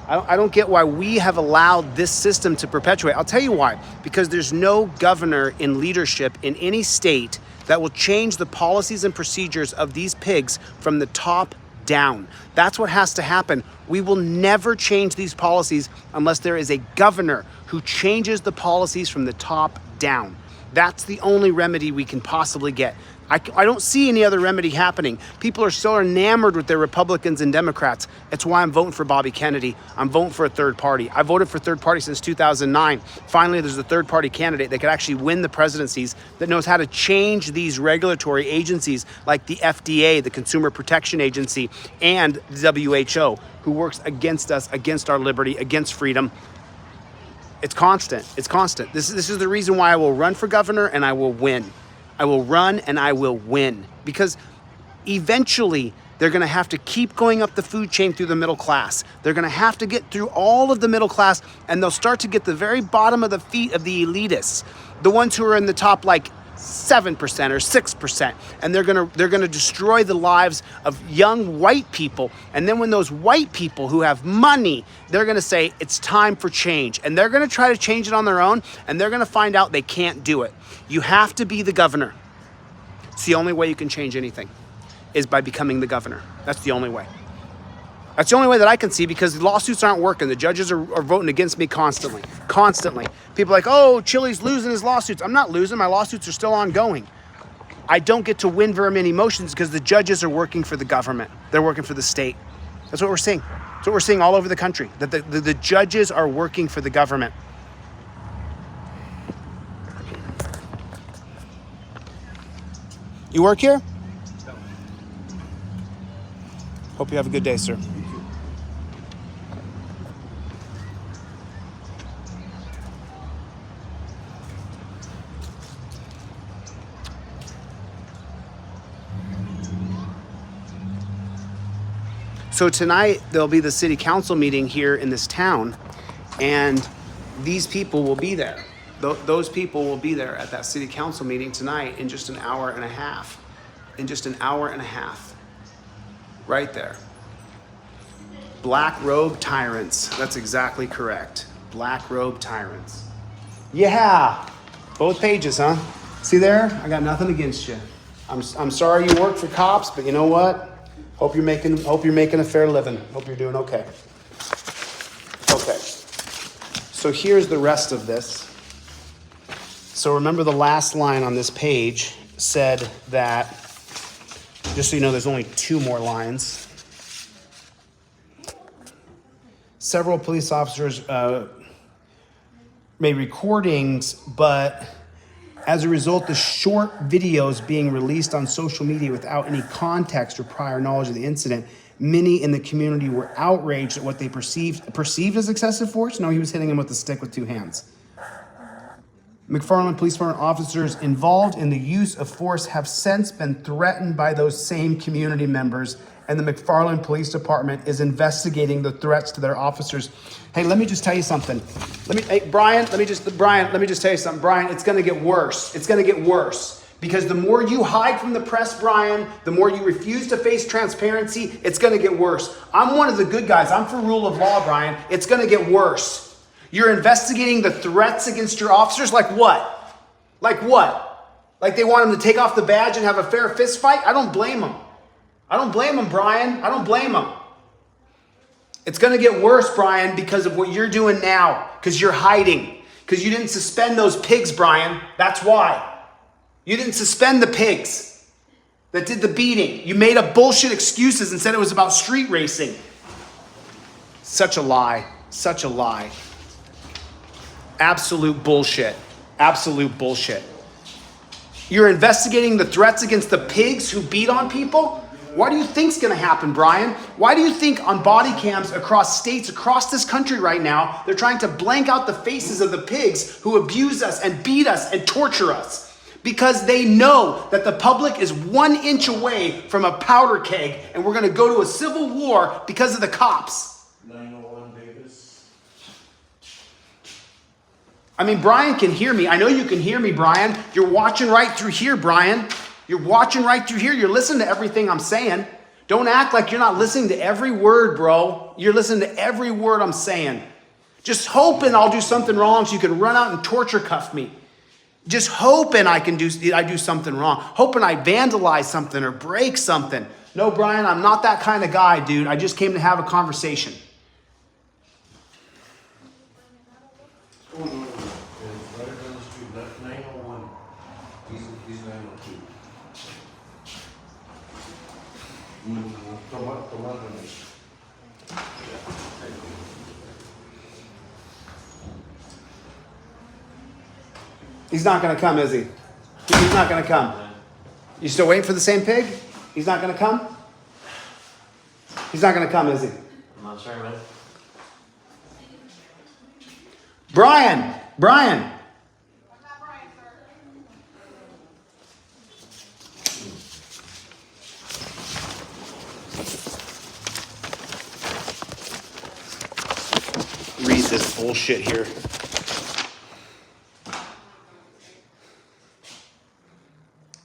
I don't get why we have allowed this system to perpetuate. I'll tell you why. Because there's no governor in leadership in any state that will change the policies and procedures of these pigs from the top down. That's what has to happen. We will never change these policies unless there is a governor who changes the policies from the top down. That's the only remedy we can possibly get. I don't see any other remedy happening. People are so enamored with their Republicans and Democrats. It's why I'm voting for Bobby Kennedy. I'm voting for a third party. I voted for third party since 2009. Finally, there's a third party candidate that could actually win the presidencies, that knows how to change these regulatory agencies like the FDA, the Consumer Protection Agency, and the WHO, who works against us, against our liberty, against freedom. It's constant. It's constant. This is the reason why I will run for governor and I will win. I will run and I will win, because eventually they're going to have to keep going up the food chain through the middle class. They're going to have to get through all of the middle class, and they'll start to get the very bottom of the feet of the elitists, the ones who are in the top like 7% or 6%, and they're going to destroy the lives of young white people. And then when those white people who have money, they're going to say it's time for change, and they're going to try to change it on their own, and they're going to find out they can't do it. You have to be the governor. It's the only way you can change anything, is by becoming the governor. That's the only way. That's the only way that I can see, because the lawsuits aren't working. The judges are voting against me constantly. Constantly. People are like, oh, Chille's losing his lawsuits. I'm not losing. My lawsuits are still ongoing. I don't get to win very many motions because the judges are working for the government. They're working for the state. That's what we're seeing. That's what we're seeing all over the country, that the judges are working for the government. You work here? Hope you have a good day, sir. So tonight there'll be the city council meeting here in this town, and these people will be there. Those people will be there at that city council meeting tonight in just an hour and a half. In just an hour and a half. Right there. Black robe tyrants. That's exactly correct. Black robe tyrants. Yeah. Both pages, huh? See there? I got nothing against you. I'm sorry you work for cops, but you know what? Hope you're making a fair living. Hope you're doing okay. Okay. So here's the rest of this. So remember, the last line on this page said that, just so you know, there's only 2 more lines. Several police officers made recordings, but as a result, the short videos being released on social media without any context or prior knowledge of the incident, many in the community were outraged at what they perceived as excessive force. No, he was hitting him with a stick with 2 hands. McFarland Police Department officers involved in the use of force have since been threatened by those same community members, and the McFarland Police Department is investigating the threats to their officers. Hey, let me just tell you something. Brian, let me just tell you something. Brian, it's going to get worse. It's going to get worse. Because the more you hide from the press, Brian, the more you refuse to face transparency, it's going to get worse. I'm one of the good guys. I'm for rule of law, Brian. It's going to get worse. You're investigating the threats against your officers? Like what? Like what? Like they want them to take off the badge and have a fair fist fight? I don't blame them. I don't blame them, Brian. I don't blame them. It's going to get worse, Brian, because of what you're doing now. Because you're hiding. Because you didn't suspend those pigs, Brian. That's why. You didn't suspend the pigs that did the beating. You made up bullshit excuses and said it was about street racing. Such a lie. Such a lie. Absolute bullshit. Absolute bullshit. You're investigating the threats against the pigs who beat on people? What do you think's gonna happen, Brian? Why do you think on body cams across states, across this country right now, they're trying to blank out the faces of the pigs who abuse us and beat us and torture us? Because they know that the public is 1 inch away from a powder keg and we're gonna go to a civil war because of the cops. 901 Davis. I mean, Brian can hear me. I know you can hear me, Brian. You're watching right through here, Brian. You're watching right through here. You're listening to everything I'm saying. Don't act like you're not listening to every word, bro. You're listening to every word I'm saying. Just hoping I'll do something wrong so you can run out and torture cuff me. Just hoping I do something wrong. Hoping I vandalize something or break something. No, Brian, I'm not that kind of guy, dude. I just came to have a conversation. Right down the street, 901. He's 902. He's not going to come, is he? He's not going to come. You still waiting for the same pig? He's not going to come? He's not going to come, is he? I'm not sure, man. Brian! Brian! Read this bullshit here.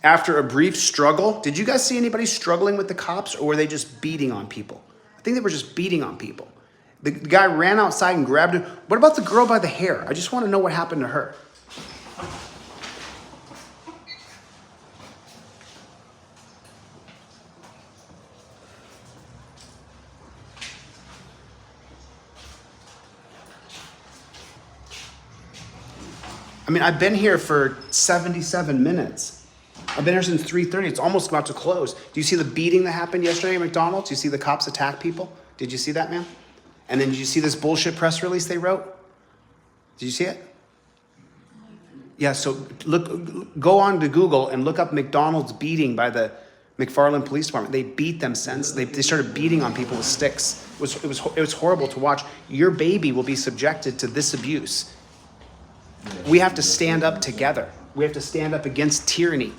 After a brief struggle, did you guys see anybody struggling with the cops, or were they just beating on people? I think they were just beating on people. The guy ran outside and grabbed him. What about the girl by the hair? I just want to know what happened to her. I mean, I've been here for 77 minutes. I've been here since 3:30. It's almost about to close. Do you see the beating that happened yesterday at McDonald's? Do you see the cops attack people? Did you see that, man? And then did you see this bullshit press release they wrote? Did you see it? Yeah, so go on to Google and look up McDonald's beating by the McFarland Police Department. They beat them since. They started beating on people with sticks. It was horrible to watch. Your baby will be subjected to this abuse. We have to stand up together. We have to stand up against tyranny.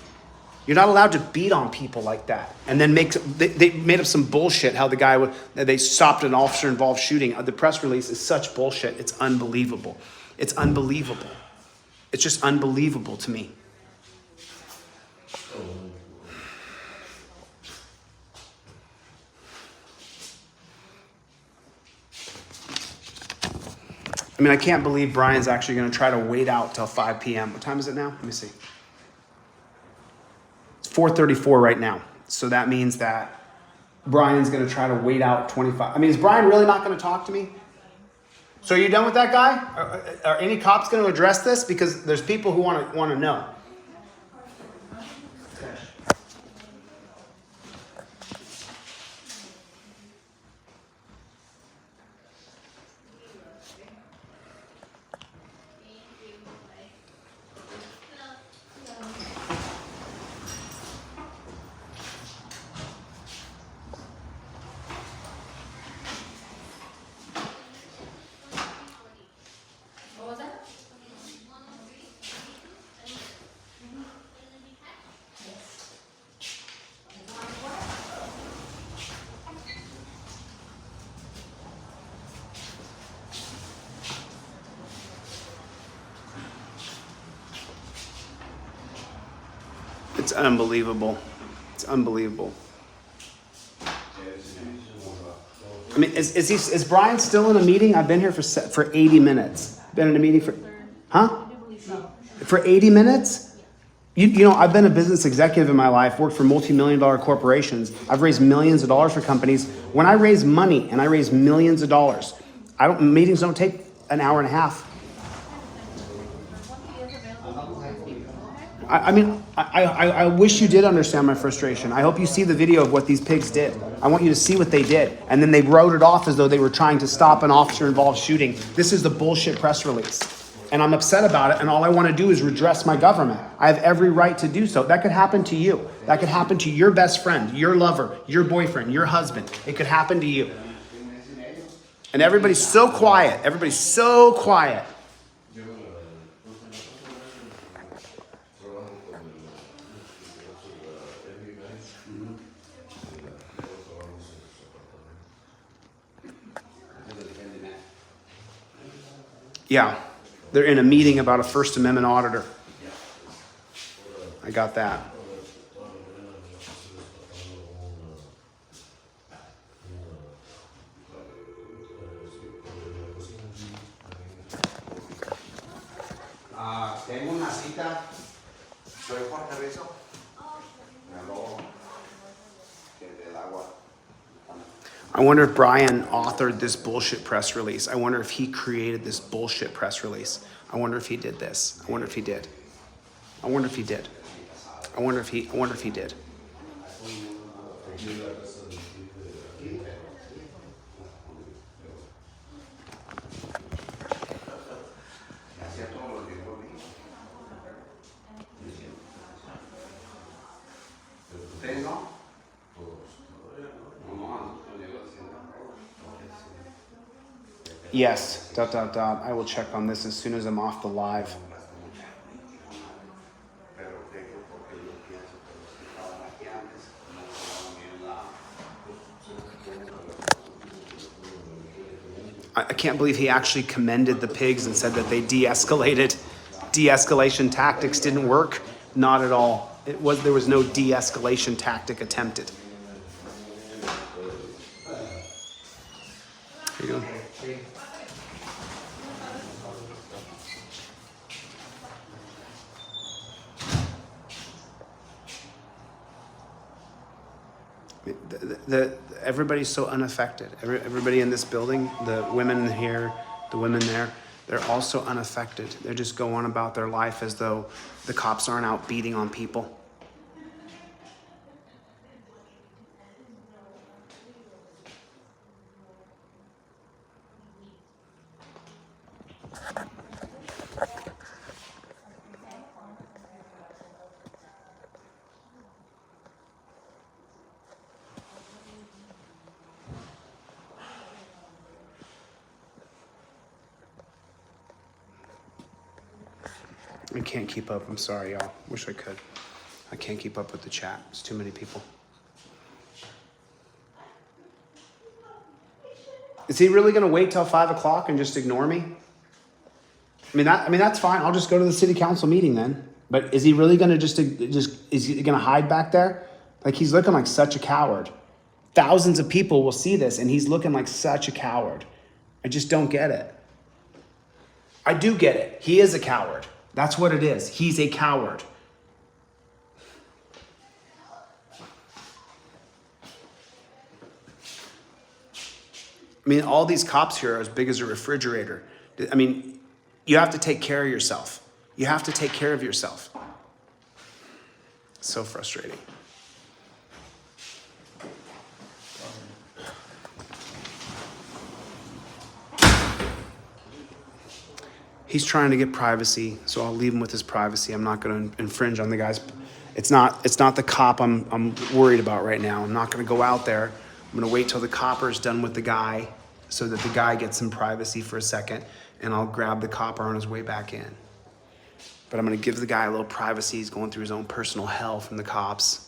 You're not allowed to beat on people like that. And then they made up some bullshit how the guy, they stopped an officer-involved shooting. The press release is such bullshit. It's unbelievable. It's unbelievable. It's just unbelievable to me. I mean, I can't believe Brian's actually going to try to wait out till 5 p.m. What time is it now? Let me see. It's 4:34 right now. So that means that Brian's going to try to wait out 25. I mean, is Brian really not going to talk to me? So are you done with that guy? Are any cops going to address this? Because there's people who want to know. It's unbelievable. It's unbelievable. I mean, is Brian still in a meeting? I've been here for 80 minutes. Been in a meeting for 80 minutes? You know, I've been a business executive in my life, worked for multi-million-dollar corporations. I've raised millions of dollars for companies. When I raise money and I raise millions of dollars, meetings don't take an hour and a half. I wish you did understand my frustration. I hope you see the video of what these pigs did. I want you to see what they did. And then they wrote it off as though they were trying to stop an officer-involved shooting. This is the bullshit press release. And I'm upset about it, and all I want to do is redress my government. I have every right to do so. That could happen to you. That could happen to your best friend, your lover, your boyfriend, your husband. It could happen to you. And everybody's so quiet. Everybody's so quiet. Yeah, they're in a meeting about a First Amendment auditor. I got that. Tengo una cita. Soy Jorge Rizzo. I wonder if Brian authored this bullshit press release. I wonder if he created this bullshit press release. I wonder if he did this. I wonder if he did. I wonder if he did. I wonder if he did. Yes, ... I will check on this as soon as I'm off the live. I can't believe he actually commended the pigs and said that they de-escalated. De-escalation tactics didn't work. Not at all. There was no de-escalation tactic attempted. There you go. Everybody's so unaffected. Everybody in this building, the women here, the women there, they're all so unaffected. They just go on about their life as though the cops aren't out beating on people. I can't keep up. I'm sorry, y'all. Wish I could. I can't keep up with the chat. It's too many people. Is he really going to wait till 5 o'clock and just ignore me? I mean, that's fine. I'll just go to the city council meeting then. But is he really going to just is he going to hide back there? Like, he's looking like such a coward. Thousands of people will see this, and he's looking like such a coward. I just don't get it. I do get it. He is a coward. That's what it is. He's a coward. I mean, all these cops here are as big as a refrigerator. I mean, you have to take care of yourself. You have to take care of yourself. It's so frustrating. He's trying to get privacy, so I'll leave him with his privacy. I'm not going to infringe on the guy's. It's not the cop I'm worried about right now. I'm not going to go out there. I'm going to wait till the copper's done with the guy so that the guy gets some privacy for a second, and I'll grab the copper on his way back in. But I'm going to give the guy a little privacy. He's going through his own personal hell from the cops.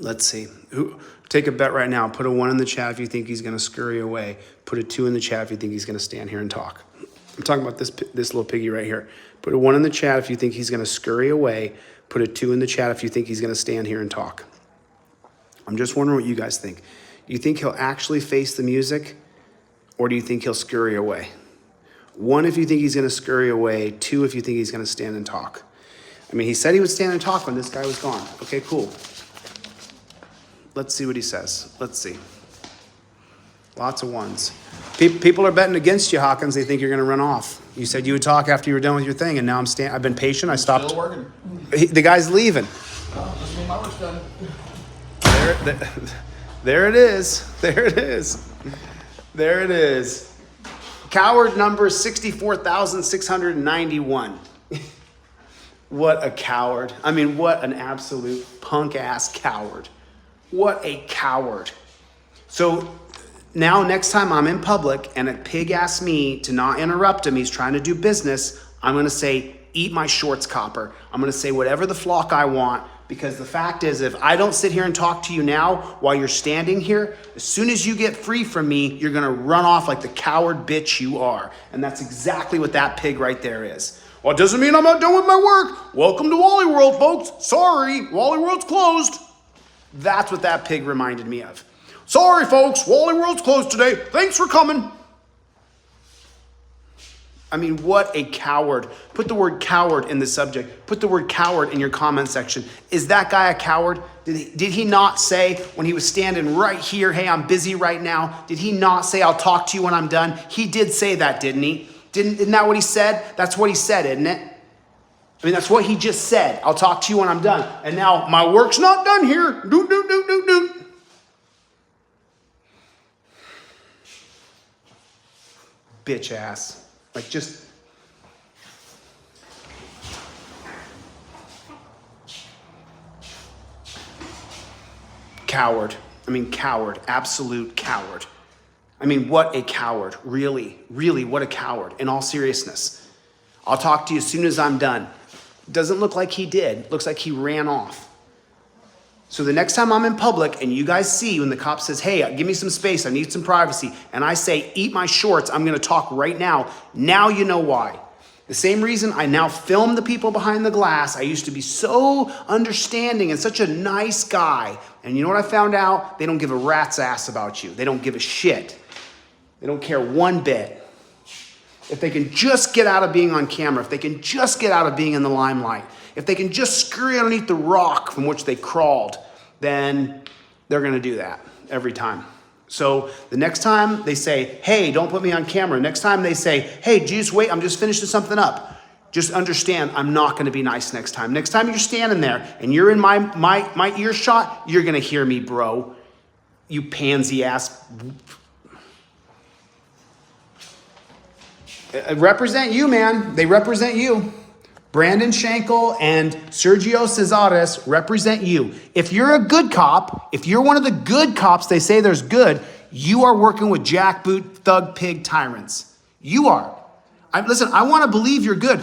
Let's see. Take a bet right now. Put a 1 in the chat if you think he's going to scurry away. Put a 2 in the chat if you think he's going to stand here and talk. I'm talking about this little piggy right here. Put a 1 in the chat if you think he's going to scurry away. Put a 2 in the chat if you think he's going to stand here and talk. I'm just wondering what you guys think. Do you think he'll actually face the music, or do you think he'll scurry away? 1, if you think he's gonna scurry away. 2, if you think he's gonna stand and talk. I mean, he said he would stand and talk when this guy was gone. Okay, cool. Let's see what he says. Let's see. Lots of 1s. People are betting against you, Hawkins. They think you're gonna run off. You said you would talk after you were done with your thing, and now I've been patient. I stopped. Still working. The guy's leaving. Doesn't mean my work's done. There it is. There it is. There it is. Coward number 64,691. What a coward. I mean, what an absolute punk-ass coward. What a coward. So now next time I'm in public and a pig asks me to not interrupt him, he's trying to do business, I'm going to say, eat my shorts, copper. I'm going to say whatever the flock I want, because the fact is, if I don't sit here and talk to you now while you're standing here, as soon as you get free from me, you're going to run off like the coward bitch you are. And that's exactly what that pig right there is. Well, it doesn't mean I'm not done with my work. Welcome to Wally World, folks. Sorry, Wally World's closed. That's what that pig reminded me of. Sorry, folks, Wally World's closed today. Thanks for coming. I mean, what a coward. Put the word coward in the subject. Put the word coward in your comment section. Is that guy a coward? Did he not say when he was standing right here, hey, I'm busy right now? Did he not say, I'll talk to you when I'm done? He did say that, didn't he? Isn't that what he said? That's what he said, isn't it? I mean, that's what he just said. I'll talk to you when I'm done. And now my work's not done here. Doot, doot, doot, doot, doot. Bitch ass. Like, just... Coward. I mean, coward. Absolute coward. I mean, what a coward. Really, really, what a coward. In all seriousness. I'll talk to you as soon as I'm done. Doesn't look like he did. Looks like he ran off. So the next time I'm in public and you guys see when the cop says, hey, give me some space, I need some privacy, and I say, eat my shorts, I'm gonna talk right now. Now you know why. The same reason I now film the people behind the glass. I used to be so understanding and such a nice guy. And you know what I found out? They don't give a rat's ass about you. They don't give a shit. They don't care one bit. If they can just get out of being on camera, if they can just get out of being in the limelight, if they can just scurry underneath the rock from which they crawled, then they're gonna do that every time. So the next time they say, hey, don't put me on camera. Next time they say, hey, just wait, I'm just finishing something up. Just understand, I'm not gonna be nice next time. Next time you're standing there and you're in my earshot, you're gonna hear me, bro. You pansy ass. Represent you, man. They represent you. Brandon Schenkel and Sergio Cesares represent you. If you're a good cop, if you're one of the good cops they say there's good, you are working with jackboot, thug, pig tyrants. You are. Listen, I want to believe you're good.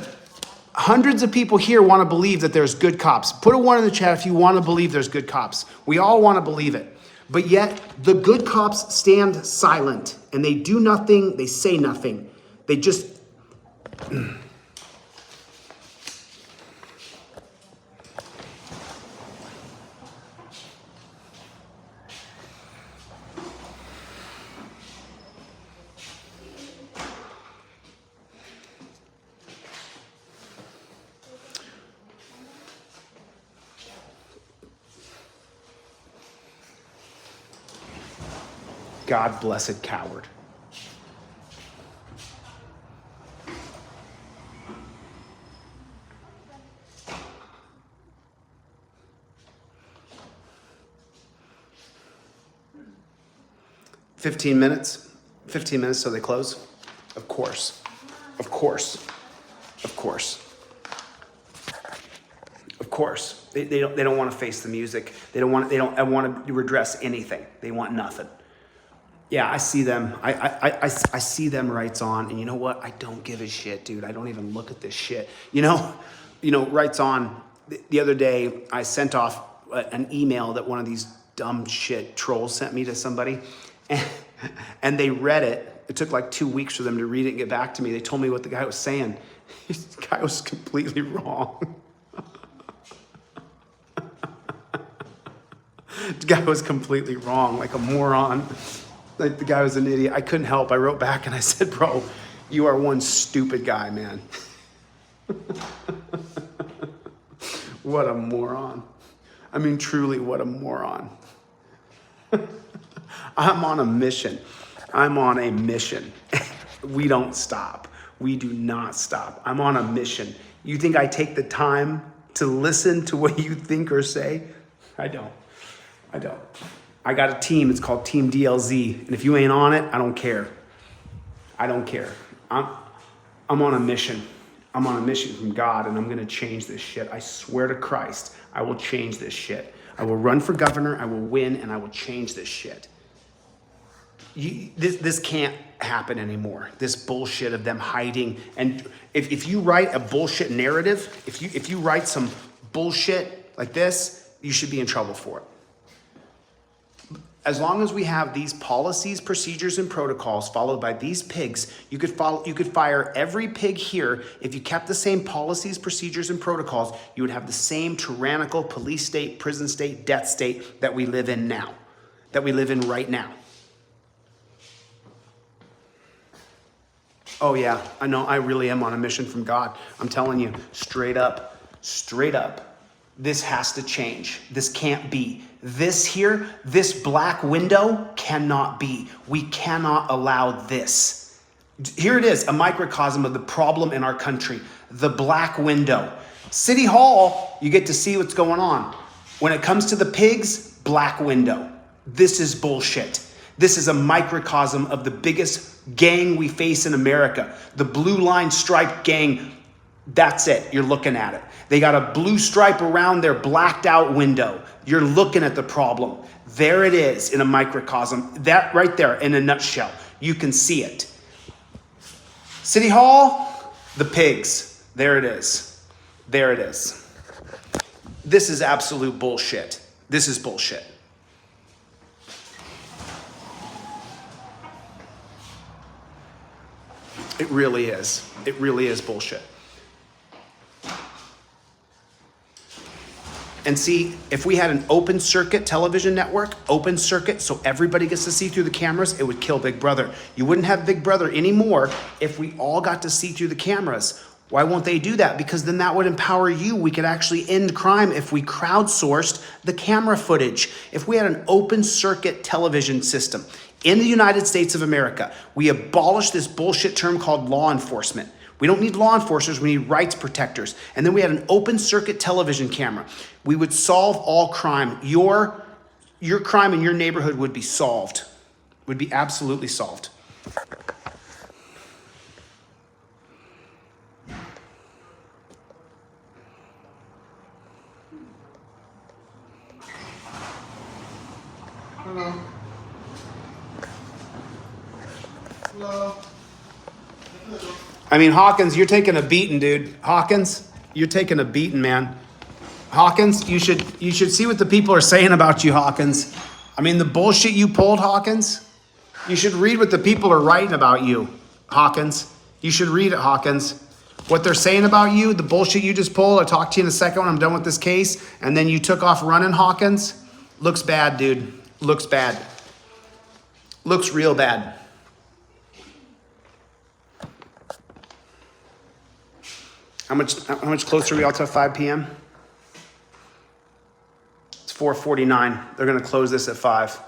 Hundreds of people here want to believe that there's good cops. Put a 1 in the chat if you want to believe there's good cops. We all want to believe it. But yet, the good cops stand silent and they do nothing, they say nothing. They just... God blessed coward. $15 minutes. 15 minutes till they close. Of course. Of course. Of course. Of course. They don't want to face the music. They don't want to redress anything. They want nothing. Yeah, I see them. I see them rights on, and you know what? I don't give a shit, dude. I don't even look at this shit. You know, rights on. The other day, I sent off an email that one of these dumb shit trolls sent me to somebody, and they read it. It took like 2 weeks for them to read it and get back to me. They told me what the guy was saying. The guy was completely wrong. The guy was completely wrong, like a moron. Like the guy was an idiot. I couldn't help. I wrote back and I said, bro, You are one stupid guy, man. What a moron. I mean, truly, what a moron. I'm on a mission. I'm on a mission. We don't stop. We do not stop. I'm on a mission. You think I take the time to listen to what you think or say? I don't. I got a team. It's called Team DLZ. And if you ain't on it, I don't care. I don't care. I'm on a mission. I'm on a mission from God, and I'm going to change this shit. I swear to Christ, I will change this shit. I will run for governor, I will win, and I will change this shit. This can't happen anymore. This bullshit of them hiding. And if you write a bullshit narrative, if you write some bullshit like this, you should be in trouble for it. As long as we have these policies, procedures, and protocols followed by these pigs, you could fire every pig here. If you kept the same policies, procedures, and protocols, you would have the same tyrannical police state, prison state, death state that we live in now, that we live in right now. Oh yeah, I know, I really am on a mission from God. I'm telling you, straight up, this has to change. This can't be. This here, this black window cannot be. We cannot allow this. Here it is, a microcosm of the problem in our country. The black window. City Hall, you get to see what's going on. When it comes to the pigs, black window. This is bullshit. This is a microcosm of the biggest gang we face in America. The blue line striped gang, that's it. You're looking at it. They got a blue stripe around their blacked out window. You're looking at the problem. There it is in a microcosm. That right there in a nutshell. You can see it. City Hall, the pigs. There it is. There it is. This is absolute bullshit. This is bullshit. It really is. It really is bullshit. And see, if we had an open circuit television network, open circuit, so everybody gets to see through the cameras, it would kill Big Brother. You wouldn't have Big Brother anymore if we all got to see through the cameras. Why won't they do that? Because then that would empower you. We could actually end crime if we crowdsourced the camera footage. If we had an open circuit television system in the United States of America, we abolished this bullshit term called law enforcement. We don't need law enforcers, we need rights protectors. And then we had an open circuit television camera. We would solve all crime. Your crime in your neighborhood would be solved, would be absolutely solved. Hello. Hello. I mean, Hawkins, you're taking a beating, dude. Hawkins, you're taking a beating, man. Hawkins, you should see what the people are saying about you, Hawkins. I mean, the bullshit you pulled, Hawkins. You should read what the people are writing about you, Hawkins. You should read it, Hawkins. What they're saying about you, the bullshit you just pulled. I'll talk to you in a second when I'm done with this case. And then you took off running, Hawkins. Looks bad, dude. Looks bad. Looks real bad. How much closer are we all to 5 p.m.? It's 4:49. They're going to close this at 5.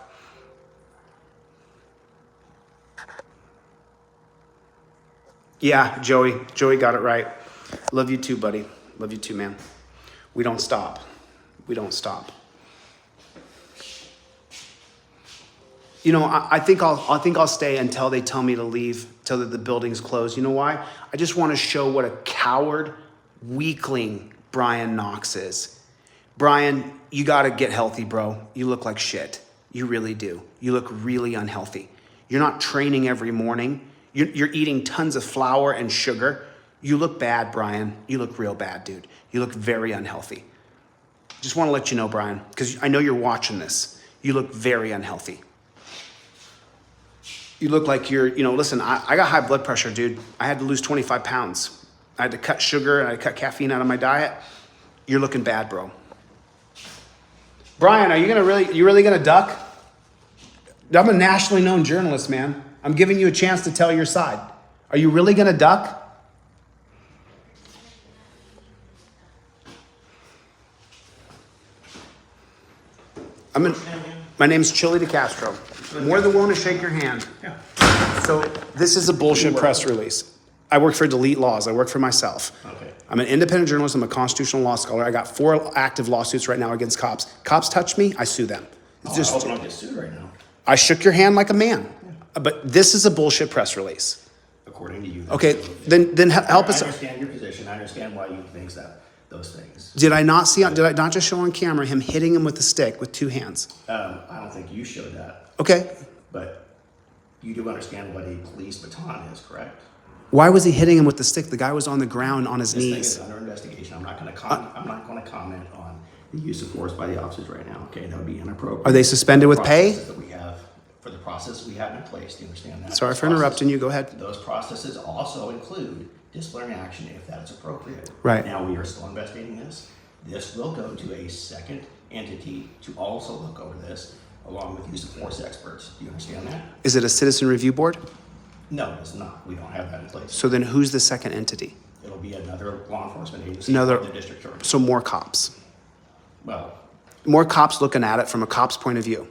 Yeah, Joey. Joey got it right. Love you too, buddy. Love you too, man. We don't stop. We don't stop. You know, I think I'll stay until they tell me to leave, till the building's closed. You know why? I just want to show what a coward, weakling Brian Knox is. Brian, you got to get healthy, bro. You look like shit. You really do. You look really unhealthy. You're not training every morning. You're eating tons of flour and sugar. You look bad, Brian. You look real bad, dude. You look very unhealthy. Just want to let you know, Brian, because I know you're watching this. You look very unhealthy. You look like you're, listen, I got high blood pressure, dude. I had to lose 25 pounds. I had to cut sugar and I cut caffeine out of my diet. You're looking bad, bro. Brian, are you really gonna duck? I'm a nationally known journalist, man. I'm giving you a chance to tell your side. Are you really gonna duck? My name's ChilleDeCastro. More than willing to shake your hand. So this is a bullshit press release. I work for Delete Lawz. I work for myself. Okay. I'm an independent journalist. I'm a constitutional law scholar. I got 4 active lawsuits right now against cops. Cops touch me, I sue them. It's I hope I don't get sued right now. I shook your hand like a man. But this is a bullshit press release. According to you. Okay, then help us. I understand your position. I understand why you think those things. Did I not just show on camera him hitting him with a stick with 2 hands? I don't think you showed that, Okay. but you do understand what a police baton is, correct? Why was he hitting him with the stick? The guy was on the ground on his This thing knees. is under investigation. I'm not going to comment on the use of force by the officers right now. Okay, that would be inappropriate. Are they suspended with pay? For the process we have in place, do you understand that? Sorry for interrupting you. Go ahead. Those processes also include disciplinary action if that is appropriate. Right. Now, we are still investigating this. This will go to a second entity to also look over this, along with use of force experts. Do you understand that? Is it a citizen review board? No, it's not. We don't have that in place. So then who's the second entity? It'll be another law enforcement agency. Another. The district attorney. So more cops. Well, More cops looking at it from a cop's point of view.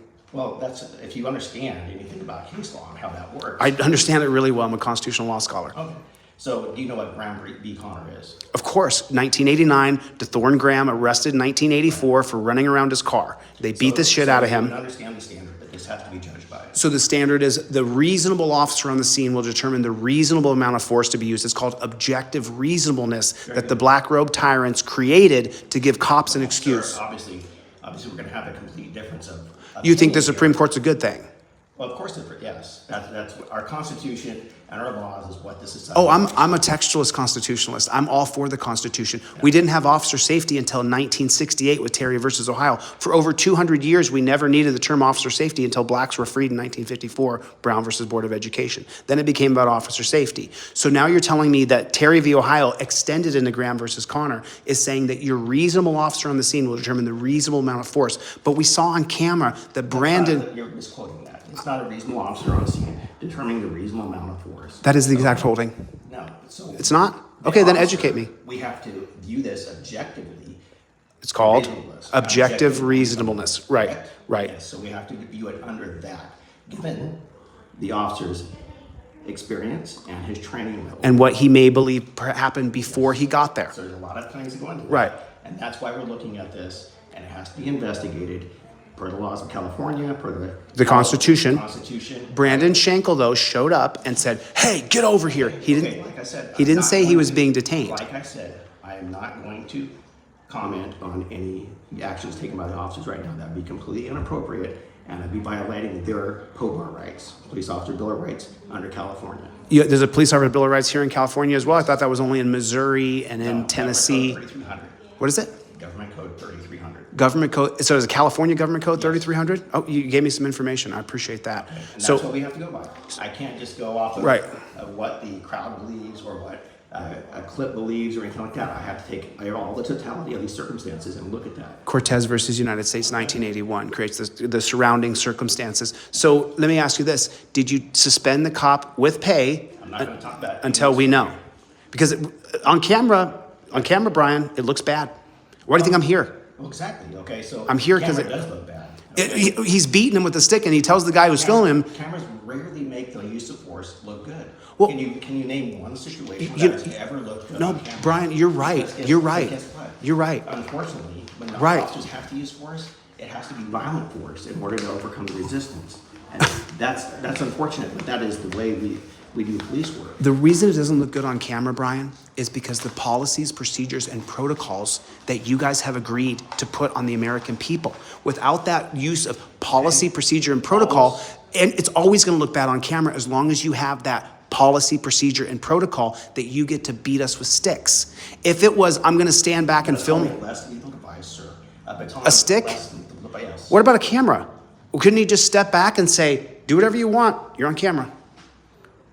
that's, if you understand anything about case law and how that works. I understand it really well. I'm a constitutional law scholar. Okay. So do you know what Graham B. Connor is? Of course, 1989, DeThorne Graham arrested in 1984 for running around his car. They beat the shit out of him. You understand the standard, but this has to be judged by it. So the standard is the reasonable officer on the scene will determine the reasonable amount of force to be used. It's called objective reasonableness that the black robe tyrants created to give cops an excuse. Sure, obviously we're going to have a complete difference of You think the opinion Supreme here. Court's a good thing? Well, of course, yes. That's what our Constitution and our laws is what this is. Oh, I'm a textualist constitutionalist. I'm all for the Constitution. We didn't have officer safety until 1968 with Terry versus Ohio. For over 200 years, we never needed the term officer safety until blacks were freed in 1954, Brown versus Board of Education. Then it became about officer safety. So now you're telling me that Terry v. Ohio, extended into Graham versus Connor, is saying that your reasonable officer on the scene will determine the reasonable amount of force. But we saw on camera that Brandon... You're misquoting that. It's not a reasonable officer on the scene determining the reasonable amount of force. That is the exact holding. No. So It's not? Okay, then educate me. We have to view this objectively. It's called Reasonableness. objective reasonableness. Right, Correct? right. Yes, so we have to view it under that, given the officer's experience and his training level. And what he may believe happened before he got there. So there's a lot of things that go into it. Right. And that's why we're looking at this, and it has to be investigated per the laws of California, per the Constitution. Constitution. Brandon Schenkel, though, showed up and said, "Hey, get over here." He didn't. Okay, like I said, He I'm didn't not say he going was to- being detained. Like I said, I am not going to comment on any actions taken by the officers right now. That'd be completely inappropriate, and I'd be violating their POBAR rights, Police Officer Bill of Rights, under California. Yeah, there's a police officer bill of rights here in California as well. I thought that was only in Missouri and in No, Tennessee. Government Code 3300. What is it? Government Code 3300. Government code. So is it California Government Code 3300? Oh, you gave me some information. I appreciate that. And that's So what we have to go by. I can't just go off of, Right. of what the crowd believes or what a clip believes or anything like that. I have to take all the totality of these circumstances and look at that. Cortez versus United States, 1981, creates the surrounding circumstances. So let me ask you this: did you suspend the cop with pay I'm not going to talk about it. until we know? Because on camera, Brian, it looks bad. Why do you think I'm here? Well, exactly. Okay, so I'm here 'cause camera it- does look bad. Okay? He's beating him with a stick, and he tells the guy who's filming him, Cameras rarely make the use of force look good. Well, can you name one situation you- that has ever looked good no, on camera? Brian, you're right. Because guess- You're right. Guess what? You're right. Unfortunately, when the Right. officers have to use force, it has to be violent force in order to overcome the resistance. And that's unfortunate, but that is the way we do police work. The reason it doesn't look good on camera, Brian, is because the policies, procedures, and protocols that you guys have agreed to put on the American people. Without that use of policy, procedure, and protocol, and it's always going to look bad on camera as long as you have that policy, procedure, and protocol that you get to beat us with sticks. If it was, I'm going to stand back and film. A less lethal device, sir. A baton. A stick? Less lethal device. What about a camera? Couldn't he just step back and say, do whatever you want, you're on camera?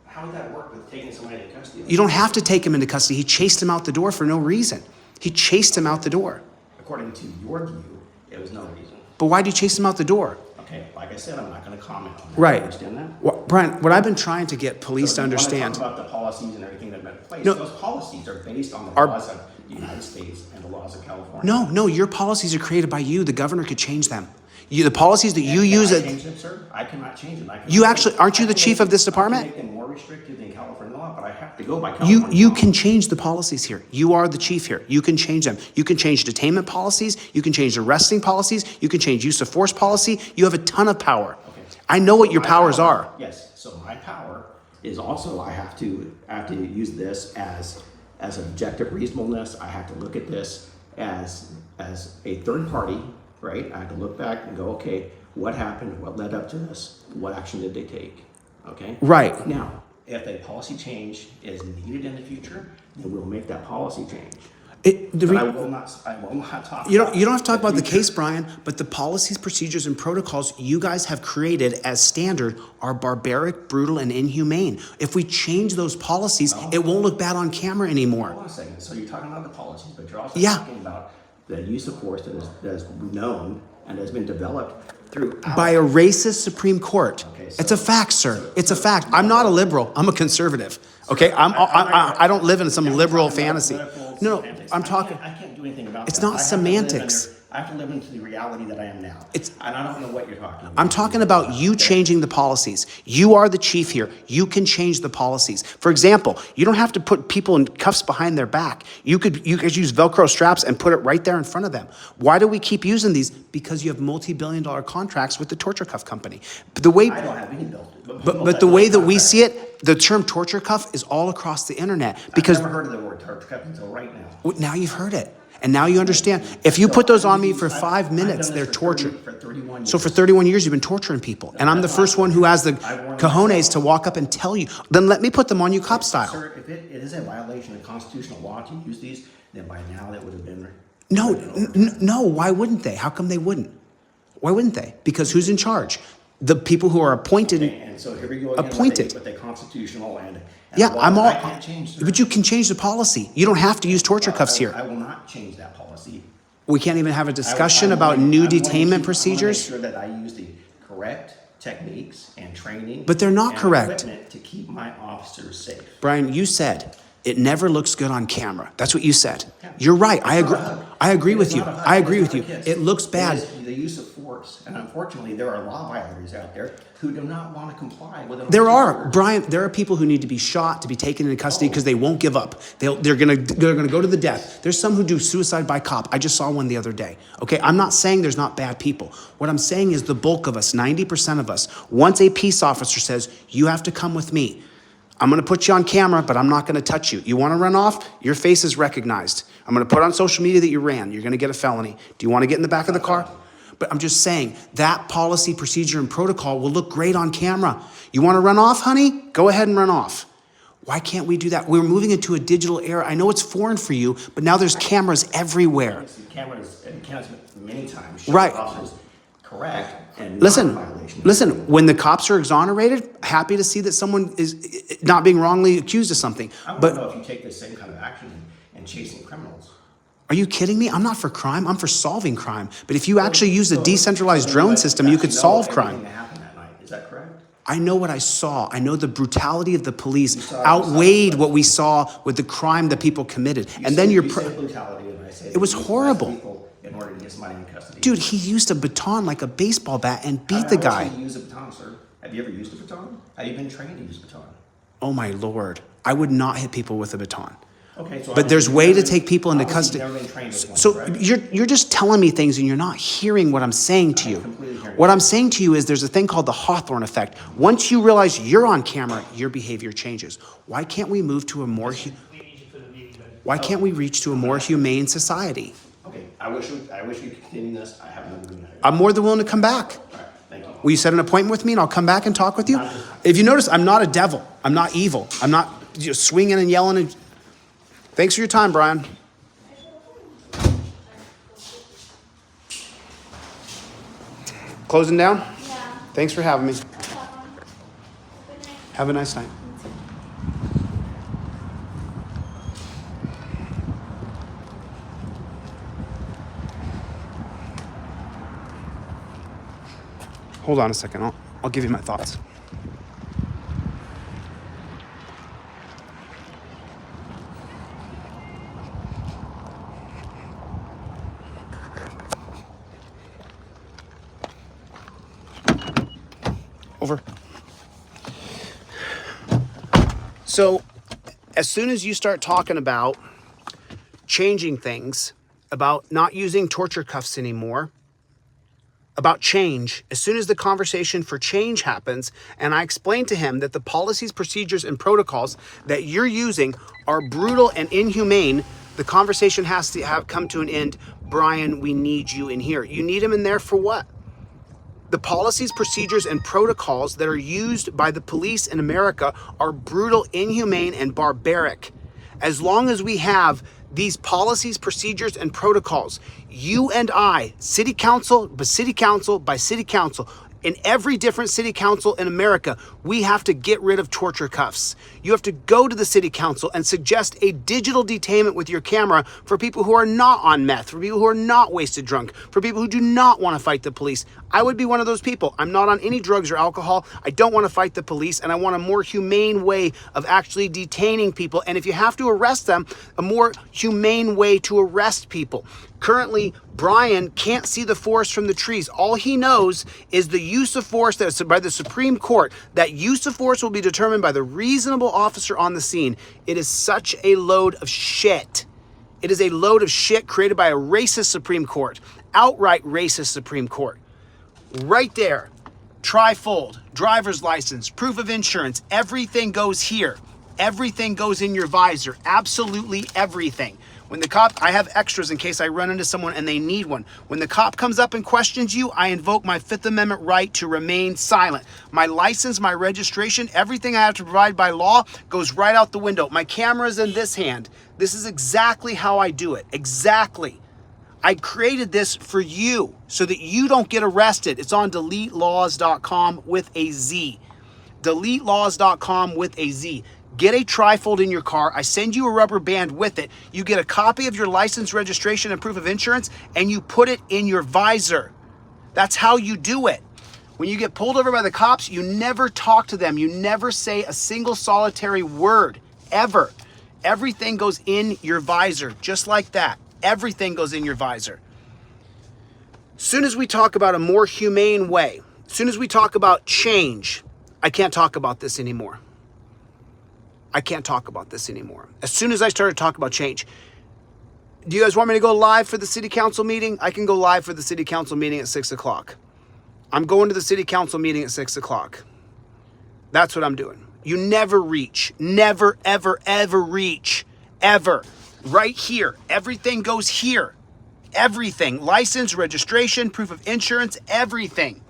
How would that work with taking somebody into custody? You don't have to take him into custody. He chased him out the door for no reason. He chased him out the door. According to your view, it was no reason. But why did you chase him out the door? Okay, like I said, I'm not going to comment on that. Right. You understand that? Well, Brian, what I've been trying to get police So to you wanna understand. talk about the policies and everything that have been in place. No. Those policies are based on the Our- laws of the United States and the laws of California. No, your policies are created by you. The governor could change them. The policies that you Can use I it. change them, sir? I cannot change them. You actually, aren't you the chief of this department? I can make them more restrictive than California law, but I have to go by California You law. can change the policies here. You are the chief here. You can change them. You can change detainment policies. You can change arresting policies. You can change use of force policy. You have a ton of power. Okay. I know what your My powers power- are. Yes, so my power is also, I have to use this as objective reasonableness. I have to look at this as a third party, right? I have to look back and go, okay, what happened? What led up to this? What action did they take? Okay? Right. Now, if a policy change is needed in the future, then we'll make that policy change. But I will not talk. You don't have to talk the about the future. case, Brian, but the policies, procedures, and protocols you guys have created as standard are barbaric, brutal, and inhumane. If we change those policies, it won't look bad on camera anymore. Hold on a second. So you're talking about the policies, but you're also Yeah. talking about the use of force that is known and has been developed through. By a racist Supreme Court. Okay, It's a fact, sir. It's a fact. I'm not a liberal. I'm a conservative. Okay? I don't live in some liberal fantasy. No, I'm talking. I can't do anything about It's that. not semantics. I have to live into the reality that I am now. It's- And I don't know what you're talking about. I'm talking about you changing the policies. You are the chief here. You can change the policies. For example, you don't have to put people in cuffs behind their back. You could use Velcro straps and put it right there in front of them. Why do we keep using these? Because you have multi-billion-dollar contracts with the torture cuff company. But the way, I don't have any bills. but the way that we see it, the term torture cuff is all across the internet. Because I've never heard of the word torture cuff until right now. now you've heard it. And now you understand. If you put those on me for 5 minutes, they're torture. For 31 years. So for 31 years, you've been torturing people. And I'm the first one who has the cojones to walk up and tell you. Then let me put them on you cop style. Sir, if it is a violation of constitutional law to use these, then by now that would have been. No, why wouldn't they? How come they wouldn't? Why wouldn't they? Because who's in charge? The people who are appointed. Okay, and so here we go again. Appointed. With a constitutional and. Yeah, law I'm that all. I can't change, sir. But you can change the policy. You don't have to use torture cuffs I here. will not change that policy. We can't even have a discussion I'm about going- new I'm going to- detainment procedures. I want to make sure that I use the correct techniques and training. But they're not and correct. equipment to keep my officers safe. Brian, you said it never looks good on camera. That's what you said. You're right. I agree. I agree with you. I agree with you. It looks bad. It is the use of force, and unfortunately, there are law violators out there who do not want to comply with. There are, Brian, there are people who need to be shot, to be taken into custody because they won't give up. They're gonna go to the death. There's some who do suicide by cop. I just saw one the other day. Okay, I'm not saying there's not bad people. What I'm saying is the bulk of us, 90% of us, once a peace officer says, you have to come with me, I'm gonna put you on camera, but I'm not gonna touch you. You wanna run off? Your face is recognized. I'm gonna put on social media that you ran. You're gonna get a felony. Do you wanna get in the back of the car? But I'm just saying, that policy, procedure, and protocol will look great on camera. You wanna run off, honey? Go ahead and run off. Why can't we do that? We're moving into a digital era. I know it's foreign for you, but now there's cameras everywhere. Cameras many times show Right. officers correct and Listen, not violation. listen, when the cops are exonerated, happy to see that someone is not being wrongly accused of something. I want But to know if you take the same kind of action in chasing criminals. are you kidding me? I'm not for crime. I'm for solving crime. But if you actually use a decentralized drone system, you could solve crime. Everything that happened that night, is that correct? I know what I saw. I know the brutality of the police outweighed what we saw with the crime that people committed. And then you you're... say brutality, and I say It was that you use horrible. less people in order to get somebody in custody. Dude, he used a baton like a baseball bat and beat the guy. How do you use a baton, sir? Have you ever used a baton? Have you been trained to use a baton? Oh my Lord. I would not hit people with a baton. Okay, so But there's way to take people into obviously custody. you've never been trained with one, So correct? you're just telling me things and you're not hearing what I'm saying to you. completely hearing What I'm saying to you is there's a thing called the Hawthorne effect. Once you realize you're on camera, your behavior changes. Why can't we move to a more why can't we reach to a more humane society? Okay, I wish we could continue this. I have another meeting. I'm more than willing to come back. All right, thank you. Will you set an appointment with me and I'll come back and talk with you? If you notice, I'm not a devil. I'm not evil. I'm not just swinging and yelling. And... Thanks for your time, Brian. Closing down? Yeah. Thanks for having me. Have a nice night. Hold on a second. I'll give you my thoughts. So as soon as you start talking about changing things, about not using torture cuffs anymore, about change, as soon as the conversation for change happens, and I explain to him that the policies, procedures, and protocols that you're using are brutal and inhumane, the conversation has to have come to an end. Brian, we need you in here. You need him in there for what? The policies, procedures, and protocols that are used by the police in America are brutal, inhumane, and barbaric. As long as we have these policies, procedures, and protocols, you and I, city council by city council by city council, in every different city council in America, we have to get rid of torture cuffs. You have to go to the city council and suggest a digital detainment with your camera for people who are not on meth, for people who are not wasted drunk, for people who do not want to fight the police. I would be one of those people. I'm not on any drugs or alcohol. I don't want to fight the police, and I want a more humane way of actually detaining people. And if you have to arrest them, a more humane way to arrest people. Currently, Brian can't see the forest from the trees. All he knows is the use of force that's by the Supreme Court. That use of force will be determined by the reasonable officer on the scene. It is such a load of shit. It is a load of shit created by a racist Supreme Court. Outright racist Supreme Court. Right there. Trifold, driver's license, proof of insurance, everything goes here. Everything goes in your visor. Absolutely everything. When the cop, I have extras in case I run into someone and they need one. When the cop comes up and questions you, I invoke my Fifth Amendment right to remain silent. My license, my registration, everything I have to provide by law goes right out the window. My camera's in this hand. This is exactly how I do it. Exactly. I created this for you so that you don't get arrested. It's on DeleteLawz.com with a Z. DeleteLawz.com with a Z. Get a trifold in your car. I send you a rubber band with it. You get a copy of your license, registration, and proof of insurance, and you put it in your visor. That's how you do it. When you get pulled over by the cops, you never talk to them. You never say a single solitary word, ever. Everything goes in your visor, just like that. Everything goes in your visor. Soon as we talk about a more humane way, soon as we talk about change, I can't talk about this anymore. I can't talk about this anymore. As soon as I started talking about change, do you guys want me to go live for the city council meeting? I can go live for the city council meeting at 6 o'clock. I'm going to the city council meeting at 6 o'clock. That's what I'm doing. You never reach, never, ever, ever reach, ever. Right here. Everything goes here. Everything. License, registration, proof of insurance, everything.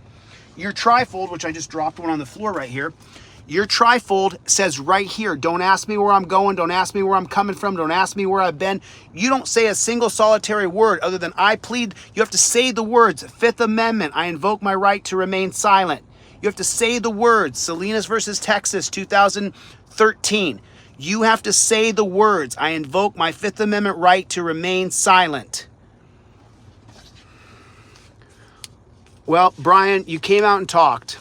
Your trifold, which I just dropped one on the floor right here, your trifold says right here, don't ask me where I'm going, don't ask me where I'm coming from, don't ask me where I've been. You don't say a single solitary word other than I plead. You have to say the words, Fifth Amendment, I invoke my right to remain silent. You have to say the words, Salinas versus Texas, 2013. You have to say the words, I invoke my Fifth Amendment right to remain silent. Well, Brian, you came out and talked.